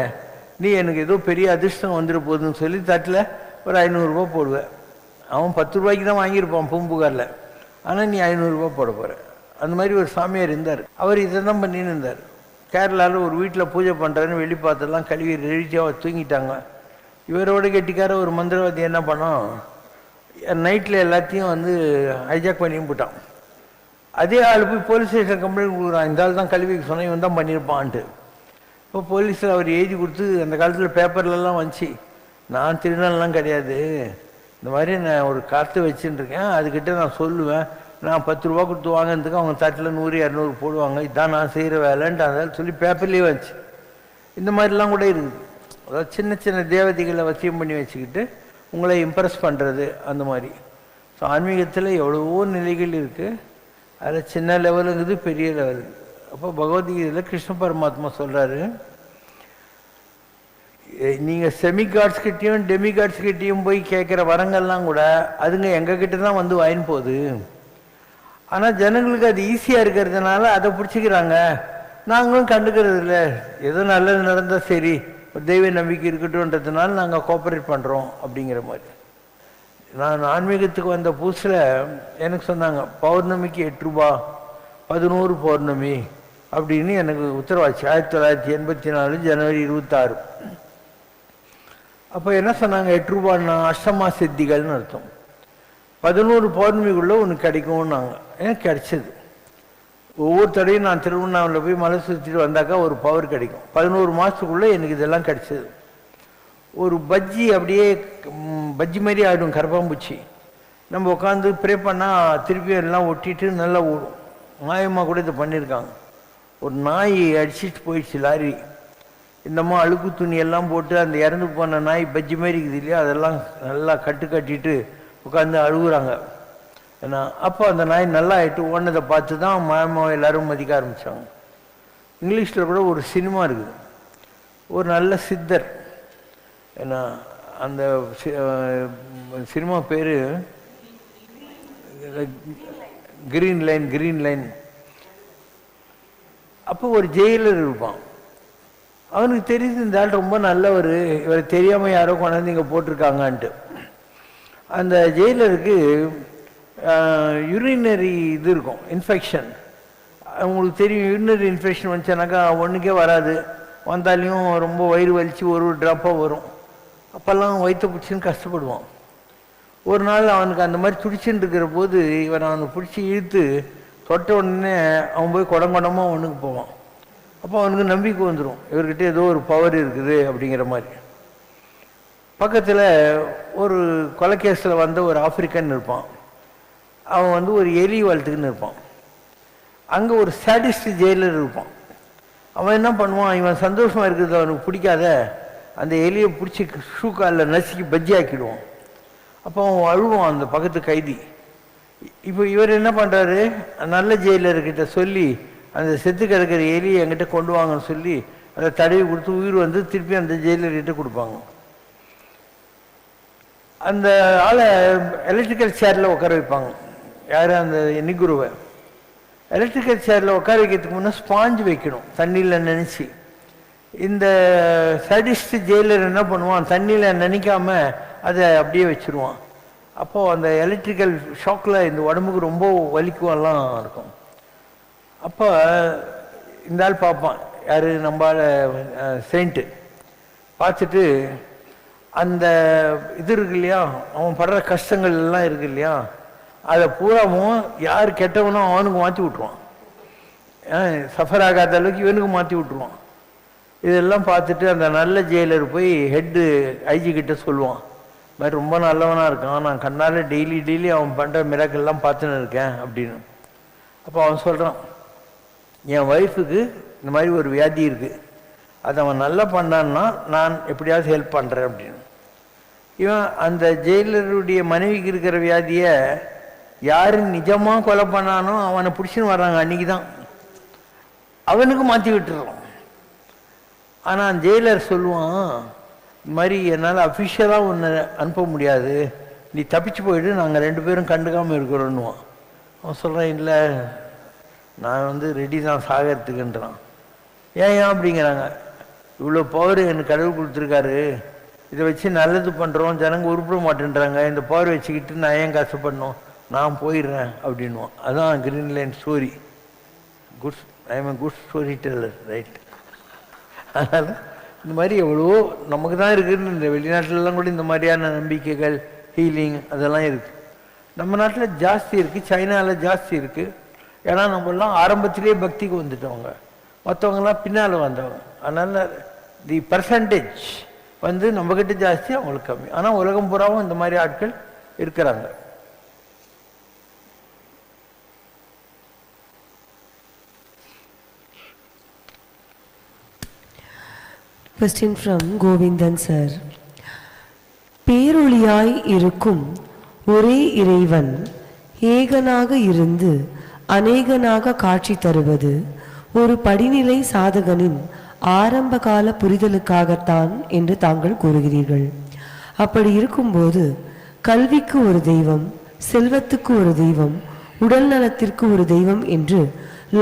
நீ எனக்கு ஏதோ பெரிய அதிர்ஷ்டம் வந்துட போகுதுன்னு சொல்லி தட்டில் ஒரு 500 ரூபா போடுவேன். அவன் 10 ரூபாய்க்கு தான் வாங்கியிருப்பான் பூம்புகாரில், ஆனால் நீ 500 ரூபா போட போகிற. அந்த மாதிரி ஒரு சாமியார் இருந்தார். அவர் இதை தான் பண்ணின்னு இருந்தார். கேரளாவில் ஒரு வீட்டில் பூஜை பண்ணுறாருன்னு வெளி பார்த்தெல்லாம் கழுவி ரெடிச்சாக தூங்கிட்டாங்க. இவரோட கெட்டிக்கார ஒரு மந்திரவாதி என்ன பண்ணோம், நைட்டில் எல்லாத்தையும் வந்து ஹைஜாக் பண்ணியும் போட்டான். அதே ஆள் போய் போலீஸ் ஸ்டேஷன் கம்ப்ளைண்ட் கொடுக்குறான், இந்த ஆள் தான் கல்விக்கு சொன்ன, இவன் தான் பண்ணியிருப்பான்ட்டு. இப்போ போலீஸில் அவர் எழுதி கொடுத்து, அந்த காலத்தில் பேப்பர்லலாம் வந்துச்சு, நான் திருநாள்லாம் கிடையாது, இந்த மாதிரி நான் ஒரு காற்று வச்சுட்டுருக்கேன், அதுக்கிட்ட நான் சொல்லுவேன், நான் 10 ரூபா கொடுத்து வாங்கினதுக்கு அவங்க தட்டில் 100 200 போடுவாங்க, இதுதான் நான் செய்கிற வேலைன்ட்டு அதால் சொல்லி பேப்பர்லேயே வந்துச்சு. இந்த மாதிரிலாம் கூட இருக்குது. அதாவது சின்ன சின்ன தேவதைகளை வசியம் பண்ணி வச்சுக்கிட்டு உங்களை இம்ப்ரெஸ் பண்ணுறது அந்த மாதிரி. ஸோ ஆன்மீகத்தில் எவ்வளவோ நிலைகள் இருக்குது. அதில் சின்ன லெவல் இருக்குது, பெரிய லெவல். அப்போ பகவத்கீதையில் கிருஷ்ண பரமாத்மா சொல்கிறாரு, நீங்கள் செமிகாட்ஸ்கிட்டையும் டெமிகாட்ஸ்கிட்டையும் போய் கேட்குற வரங்கள்லாம் கூட அதுங்க எங்ககிட்ட தான் வந்து வாங்கின்னு போகுது. ஆனால் ஜனங்களுக்கு அது ஈஸியாக இருக்கிறதுனால அதை பிடிச்சிக்கிறாங்க, நாங்களும் கண்டுக்கிறது இல்லை. ஏதோ நல்லது நடந்தால் சரி, ஒரு தெய்வ நம்பிக்கை இருக்கட்டும்ன்றதுனால நாங்கள் கோஆப்ரேட் பண்ணுறோம் அப்படிங்கிற மாதிரி. நான் ஆன்மீகத்துக்கு வந்த புதுசில் எனக்கு சொன்னாங்க, பௌர்ணமிக்கு 8 ரூபா 11 பௌர்ணமி அப்படின்னு எனக்கு உத்தரவாச்சு. 1984 ஜனவரி 26. அப்போ என்ன சொன்னாங்க, 8 ரூபான்னா அஷ்டமா சித்திகள்னு அர்த்தம். 11 பௌர்ணமிக்குள்ளே உனக்கு கிடைக்கும்னாங்க. எனக்கு கிடைச்சது. ஒவ்வொரு தடையும் நான் திருவண்ணாமலை போய் மலை சுற்றிட்டு வந்தாக்கா ஒரு பவர் கிடைக்கும். 11 மாதத்துக்குள்ளே எனக்கு இதெல்லாம் கிடைச்சது. ஒரு பஜ்ஜி அப்படியே பஜ்ஜி மாதிரி ஆகிடும், கரப்பாம்பூச்சி. நம்ம உட்காந்து ப்ரே பண்ணால் திருப்பி எல்லாம் ஒட்டிட்டு நல்லா ஓடும். மாயமாக கூட இதை பண்ணியிருக்காங்க. ஒரு நாய் அடிச்சிட்டு போயிடுச்சு லாரி. இந்தம்மா அழுக்கு துணி எல்லாம் போட்டு அந்த இறந்து போன நாய் பஜ்ஜி மாதிரி இருக்குது இல்லையா, அதெல்லாம் நல்லா கட்டிட்டு உட்காந்து அழுகுறாங்க. ஏன்னா அப்போ அந்த நாய் நல்லா ஆகிட்டு ஓனதை பார்த்து தான் மாயமாவை எல்லோரும் மதிக்க ஆரம்பித்தாங்க. இங்கிலீஷில் கூட ஒரு சினிமா இருக்குது, ஒரு நல்ல சித்தர். ஏன்னா அந்த சினிமா பேர் கிரீன் லைன். அப்போ ஒரு ஜெயிலர் இருப்பான். அவனுக்கு தெரியுது இந்த ஆள் ரொம்ப நல்லவர், இவரை தெரியாமல் யாரோ கொண்டாந்து இங்கே போட்டிருக்காங்கன்ட்டு. அந்த ஜெயிலருக்கு யூரினரி இது இருக்கும், இன்ஃபெக்ஷன். உங்களுக்கு தெரியும், யூரினரி இன்ஃபெக்ஷன் வந்துச்சுனாக்கா ஒன்றுக்கே வராது, வந்தாலையும் ரொம்ப வயிறு வலித்து ஒரு ட்ராப்பாக வரும். அப்போல்லாம் வயிற்ற பிடிச்சின்னு கஷ்டப்படுவான். ஒரு நாள் அவனுக்கு அந்த மாதிரி துடிச்சுன்னு இருக்கிற போது இவன் அவனை பிடிச்சி இழுத்து தொட்ட உடனே அவன் போய் குடமாக ஒன்றுக்கு போவான். அப்போ அவனுக்கு நம்பிக்கை வந்துடும், இவர்கிட்ட ஏதோ ஒரு பவர் இருக்குது அப்படிங்கிற மாதிரி. பக்கத்தில் ஒரு கொலைகேஸில் வந்த ஒரு ஆப்பிரிக்கன் இருப்பான். அவன் வந்து ஒரு எலி வளர்த்துக்குன்னு இருப்பான். அங்கே ஒரு சாடிஸ்ட் ஜெயிலர் இருப்பான். அவன் என்ன பண்ணுவான், இவன் சந்தோஷமாக இருக்கிறது அவனுக்கு பிடிக்காத அந்த எலியை பிடிச்சி ஷூ காலில் நசுக்கி பஜ்ஜி ஆக்கிடுவான். அப்போ அவன் அழுவான் அந்த பக்கத்து கைதி. இப்போ இவர் என்ன பண்ணுறாரு, நல்ல ஜெயிலர்கிட்ட சொல்லி அந்த செத்து கிடக்கிற எலியை என்கிட்ட கொண்டு வாங்கன்னு சொல்லி அதை தடவி கொடுத்து உயிர் வந்து திருப்பி அந்த ஜெயிலர்கிட்ட கொடுப்பாங்க. அந்த ஆளை எலக்ட்ரிக்கல் சேரில் உட்கார வைப்பாங்க. யார், அந்த நிகுருவை. எலக்ட்ரிக்கல் சேரில் உட்கார வைக்கிறதுக்கு முன்னே ஸ்பாஞ்சு வைக்கணும் தண்ணியில் நினச்சி. இந்த சடிஸ்ட் ஜெயிலர் என்ன பண்ணுவான், தண்ணியில் நினைக்காம அதை அப்படியே வச்சுருவான். அப்போது அந்த எலக்ட்ரிக்கல் ஷாக்கில் இந்த உடம்புக்கு ரொம்ப வலிக்குவெல்லாம் இருக்கும். அப்போ இந்த ஆள் பார்ப்பான், யார், நம்மளால் செயின்ட்டு. பார்த்துட்டு அந்த இது இருக்கு இல்லையா, அவன் படுற கஷ்டங்கள் எல்லாம் இருக்கு இல்லையா, அதை பூராவும் யார் கெட்டவனோ அவனுக்கு மாற்றி விட்ருவான். சஃபர் ஆகாத அளவுக்கு இவனுக்கு மாற்றி விட்ருவான். இதெல்லாம் பார்த்துட்டு அந்த நல்ல ஜெயிலர் போய் ஹெட்டு ஐஜி கிட்ட சொல்லுவான், இது மாதிரி ரொம்ப நல்லவனாக இருக்கான், நான் கண்ணால் டெய்லி அவன் பண்ணுற மிராக்கெல்லாம் பார்த்துன்னு இருக்கேன் அப்படின்னு. அப்போ அவன் சொல்கிறான், என் ஒய்ஃபுக்கு இந்த மாதிரி ஒரு வியாதி இருக்குது, அதை அவன் நல்லா பண்ணான்னா நான் எப்படியாவது ஹெல்ப் பண்ணுறேன் அப்படின்னு. இவன் அந்த ஜெயிலருடைய மனைவிக்கு இருக்கிற வியாதியை யார் நிஜமாக கொலை பண்ணானோ அவனை பிடிச்சின்னு வர்றாங்க அன்றைக்கி தான், அவனுக்கு மாற்றி விட்டுறான். ஆனால் ஜெயிலர் சொல்லுவான், இந்த மாதிரி என்னால் அஃபிஷியலாக ஒன்று அனுப்ப முடியாது, நீ தப்பிச்சு போயிட்டு நாங்கள் 2 பேரும் கண்டுக்காமல் இருக்கிறோன்னுவான். அவன் சொல்கிறான், இல்லை நான் ரெடி தான் சாகிறதுக்குன்றான். ஏன் அப்படிங்கிறாங்க, இவ்வளோ பவர் எனக்கு கடவுள் கொடுத்துருக்காரு, இதை வச்சு நல்லது பண்ணுறோம், ஜனங்க உருப்பிட மாட்டேன்றாங்க, இந்த பவர் வச்சுக்கிட்டு நான் ஏன் கஷ்டப்படணும், நான் போயிடுறேன் அப்படின்வான். அதுதான் green line story. Good, I am a good story teller, right. அதனால் இந்த மாதிரி எவ்வளோ நமக்கு தான் இருக்குதுன்னு, இந்த வெளிநாட்டிலலாம் கூட இந்த மாதிரியான நம்பிக்கைகள், ஹீலிங் அதெல்லாம் இருக்குது. நம்ம நாட்டில் ஜாஸ்தி இருக்குது, சைனாவில் ஜாஸ்தி இருக்குது. ஏன்னா நம்மளாம் ஆரம்பத்திலே பக்திக்கு வந்துட்டவங்க, மற்றவங்களாம் பின்னால் வந்தவங்க. அதனால் தி பர்சன்டேஜ் நம்மக்கிட்ட ஜாஸ்தி, அவங்களுக்கு கம்மி. ஆனால் உலகம் பூராவும் இந்த மாதிரி ஆட்கள் இருக்கிறாங்க. Question from Govindan sir. பேரொளியாய் இருக்கும் ஒரே இறைவன் ஏகனாக இருந்து அநேகனாக காட்சி தருவது ஒரு படிநிலை சாதகனின் ஆரம்பகால புரிதலுக்காகத்தான் என்று தாங்கள் கூறுகிறீர்கள். அப்படி இருக்கும்போது கல்விக்கு ஒரு தெய்வம், செல்வத்துக்கு ஒரு தெய்வம், உடல் நலத்திற்கு ஒரு தெய்வம் என்று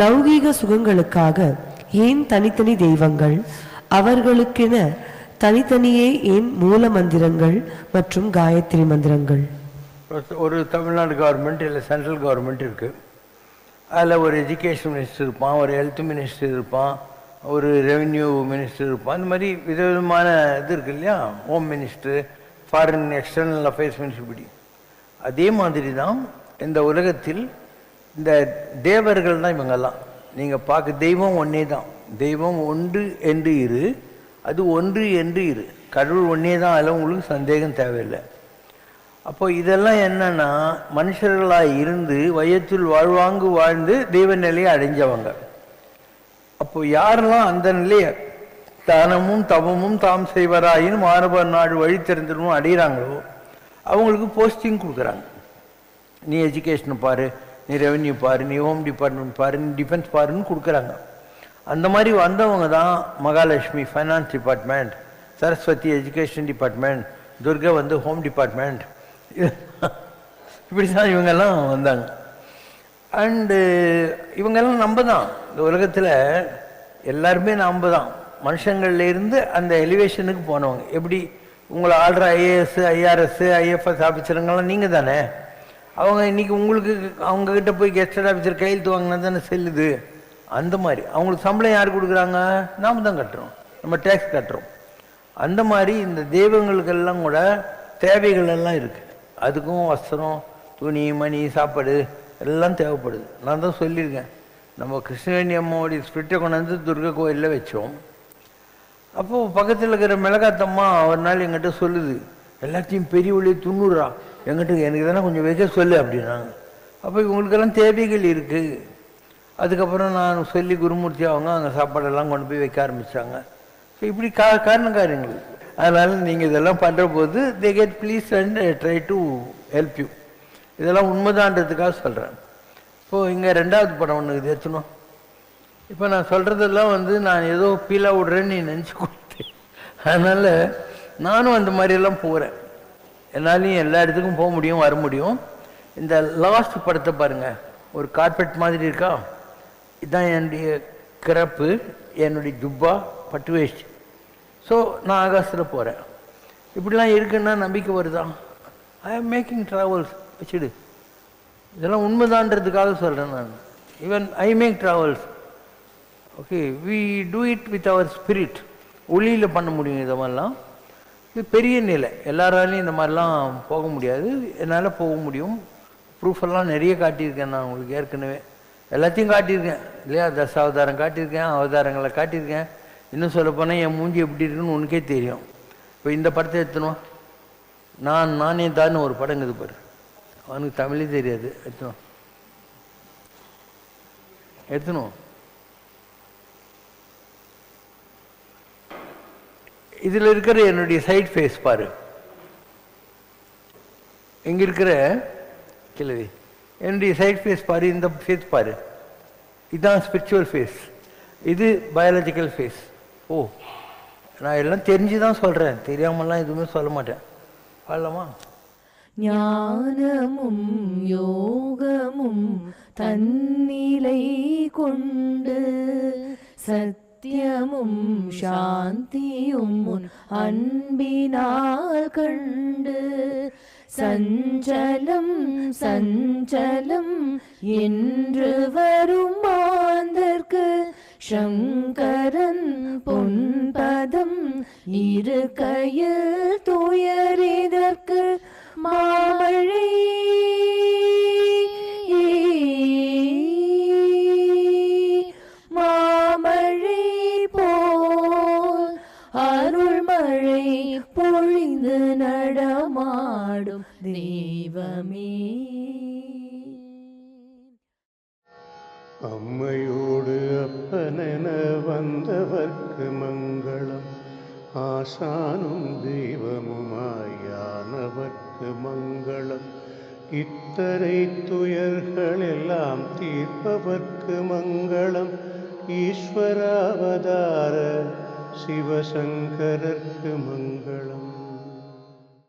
லௌகீக சுகங்களுக்காக ஏன் தனித்தனி தெய்வங்கள், அவர்களுக்கென தனித்தனியே ஏன் மூல மந்திரங்கள் மற்றும் காயத்ரி மந்திரங்கள்? ஒரு தமிழ்நாடு கவர்மெண்ட் இல்லை சென்ட்ரல் கவர்மெண்ட் இருக்குது. அதில் ஒரு எஜுகேஷன் மினிஸ்டர் இருப்பான், ஒரு ஹெல்த் மினிஸ்டர் இருப்பான், ஒரு ரெவென்யூ மினிஸ்டர் இருப்பான். இந்த மாதிரி விதவிதமான இது இருக்குது இல்லையா, home minister, foreign external affairs minister. இப்படி அதே மாதிரி தான் இந்த உலகத்தில் இந்த தேவர்கள் தான் இவங்கெல்லாம். நீங்கள் பார்க்க தெய்வம் ஒன்றே தான், தெய்வம் ஒன்று என்று இரு, அது ஒன்று என்று இரு, கடவுள் ஒன்றே தான், அதில் உங்களுக்கு சந்தேகம் தேவையில்லை. அப்போ இதெல்லாம் என்னன்னா, மனுஷர்களாக இருந்து வையத்தில் வாழ்வாங்கு வாழ்ந்து தெய்வ நிலையை அடைஞ்சவங்க. அப்போ யாரெல்லாம் அந்த நிலையை தானமும் தவமும் தாம் செய்வராயின் மாணவர் நாடு வழி தெரிஞ்சிடணும் அடைகிறாங்களோ அவங்களுக்கு போஸ்டிங் கொடுக்குறாங்க. நீ எஜுகேஷனை பாரு, நீ ரெவென்யூ பாரு, நீ ஹோம் டிபார்ட்மெண்ட் பாரு, நீ டிஃபென்ஸ் பாருன்னு கொடுக்குறாங்க. அந்த மாதிரி வந்தவங்க தான் Mahalakshmi finance department, Saraswati education department, Durga home department. இப்படி தான் இவங்கெல்லாம் வந்தாங்க. அண்டு இவங்கெல்லாம் நம்ம தான், இந்த உலகத்தில் எல்லாருமே நம்ம தான். மனுஷங்கள்லேருந்து அந்த எலிவேஷனுக்கு போனவங்க. எப்படி உங்களை ஆள்ற ஐஏஎஸ், ஐஆர்எஸ், ஐஎஃப்எஸ் ஆஃபீஸருங்கெல்லாம் நீங்கள் தானே. அவங்க இன்றைக்கி உங்களுக்கு அவங்கக்கிட்ட போய் கெஸ்டட் ஆஃபீஸர் கையெழுத்து வாங்கினா தானே செல்லுது. அந்த மாதிரி அவங்களுக்கு சம்பளம் யார் கொடுக்குறாங்க? நாம் தான் கட்டுறோம், நம்ம டேக்ஸ் கட்டுறோம். அந்த மாதிரி இந்த தெய்வங்களுக்கெல்லாம் கூட தேவைகள் எல்லாம் இருக்குது. அதுக்கும் வஸ்திரம், துணி, மணி, சாப்பாடு எல்லாம் தேவைப்படுது. நான் தான் சொல்லியிருக்கேன், நம்ம கிருஷ்ணவேணி அம்மாவுடைய ஸ்பிரிட்டை கொண்டாந்து துர்கா கோயிலில் வச்சோம். அப்போது பக்கத்தில் இருக்கிற மிளகாத்தம்மா ஒரு நாள் எங்கிட்ட சொல்லுது, எல்லாத்தையும் பெரிய ஒளி 90 எங்கிட்ட எனக்கு தானே கொஞ்சம் வைக்க சொல்லு அப்படின்னாங்க. அப்போ இவங்களுக்கெல்லாம் தேவைகள் இருக்குது. அதுக்கப்புறம் நான் சொல்லி குருமூர்த்தி அவங்க அங்கே சாப்பாடெல்லாம் கொண்டு போய் வைக்க ஆரம்பித்தாங்க. ஸோ இப்படி காரணக்காரியங்கள். அதனால் நீங்கள் இதெல்லாம் பண்ணுற போது they get please and try to help you. இதெல்லாம் உண்மைதான்றதுக்காக சொல்கிறேன். இப்போது இங்கே 2வது படம் ஒன்று இது ஏற்றணும். இப்போ நான் சொல்கிறதெல்லாம் நான் ஏதோ பீலாக விடுறேன்னு நீ நினச்சி கொடுத்தேன். அதனால் நானும் அந்த மாதிரியெல்லாம் போகிறேன். என்னாலையும் எல்லா இடத்துக்கும் போக முடியும், வர முடியும். இந்த லாஸ்ட் படத்தை பாருங்கள், ஒரு கார்பெட் மாதிரி இருக்கா, இதுதான் என்னுடைய கிரப்பு, என்னுடைய ஜுப்பா, பட்டு வேஷ்டி. ஸோ நான் ஆகாசத்தில் போகிறேன். இப்படிலாம் இருக்குன்னா நம்பிக்கை வருதா? ஐ ஆம் மேக்கிங் ட்ராவல்ஸ் வச்சுடு. இதெல்லாம் உண்மைதான்றதுக்காக சொல்கிறேன் நான். Even I make travels. Okay, we do it with our spirit. ஒளியில் பண்ண முடியும் இதெல்லாம். இது பெரிய நிலை, எல்லாராலையும் இந்த மாதிரிலாம் போக முடியாது. என்னால் போக முடியும். ப்ரூஃபெல்லாம் நிறைய காட்டியிருக்கேன் நான் உங்களுக்கு ஏற்கனவே. எல்லாத்தையும் காட்டியிருக்கேன் இல்லையா? தசாவதாரம் காட்டியிருக்கேன், அவதாரங்களை காட்டியிருக்கேன். இன்னும் சொல்லப்போனால் என் மூஞ்சி எப்படி இருக்குன்னு உனக்கே தெரியும். இப்போ இந்த படத்தை எடுத்துனோம், நானே தான் ஒரு படம் இருக்குது பாரு, அவனுக்கு தமிழே தெரியாது. எடுத்துனோம். இதில் இருக்கிற என்னுடைய சைட் ஃபேஸ் பாரு, இங்கே இருக்கிற கிழவி என்னுடைய சைட் ஃபேஸ் பாரு, இந்த ஃபேஸ் பாரு, இதுதான் ஸ்பிரிச்சுவல் ஃபேஸ், இது பயாலஜிக்கல் ஃபேஸ். ஓ, நான் எல்லாம் தெரிஞ்சு தான் சொல்கிறேன், தெரியாமலாம் எதுவுமே சொல்ல மாட்டேன். பாடலாமா? ஞானமும் யோகமும் தன்னிலை கொண்டு சத்தியமும் சாந்தியும் உன் அன்பினால் கண்டு சஞ்சலம் சஞ்சலம் என்று வரும் மாந்தர்க்கு சங்கரன் பொன்பதம் இரு கையில் துயரிதற்கு மாமழை மாமழை போல் அருள்மழை பொழிந்து நடமாடும் தெய்வமே. அம்மையோடு அப்பனென வந்தவர்க்கு மங்களம், ஆசானும் தெய்வமுமாயானவர்க்கு மங்களம், இத்தனை துயர்கள் எல்லாம் தீர்ப்பவர்க்கு மங்களம், ஈஸ்வராவதார சிவசங்கரர்க்கு மங்களம்.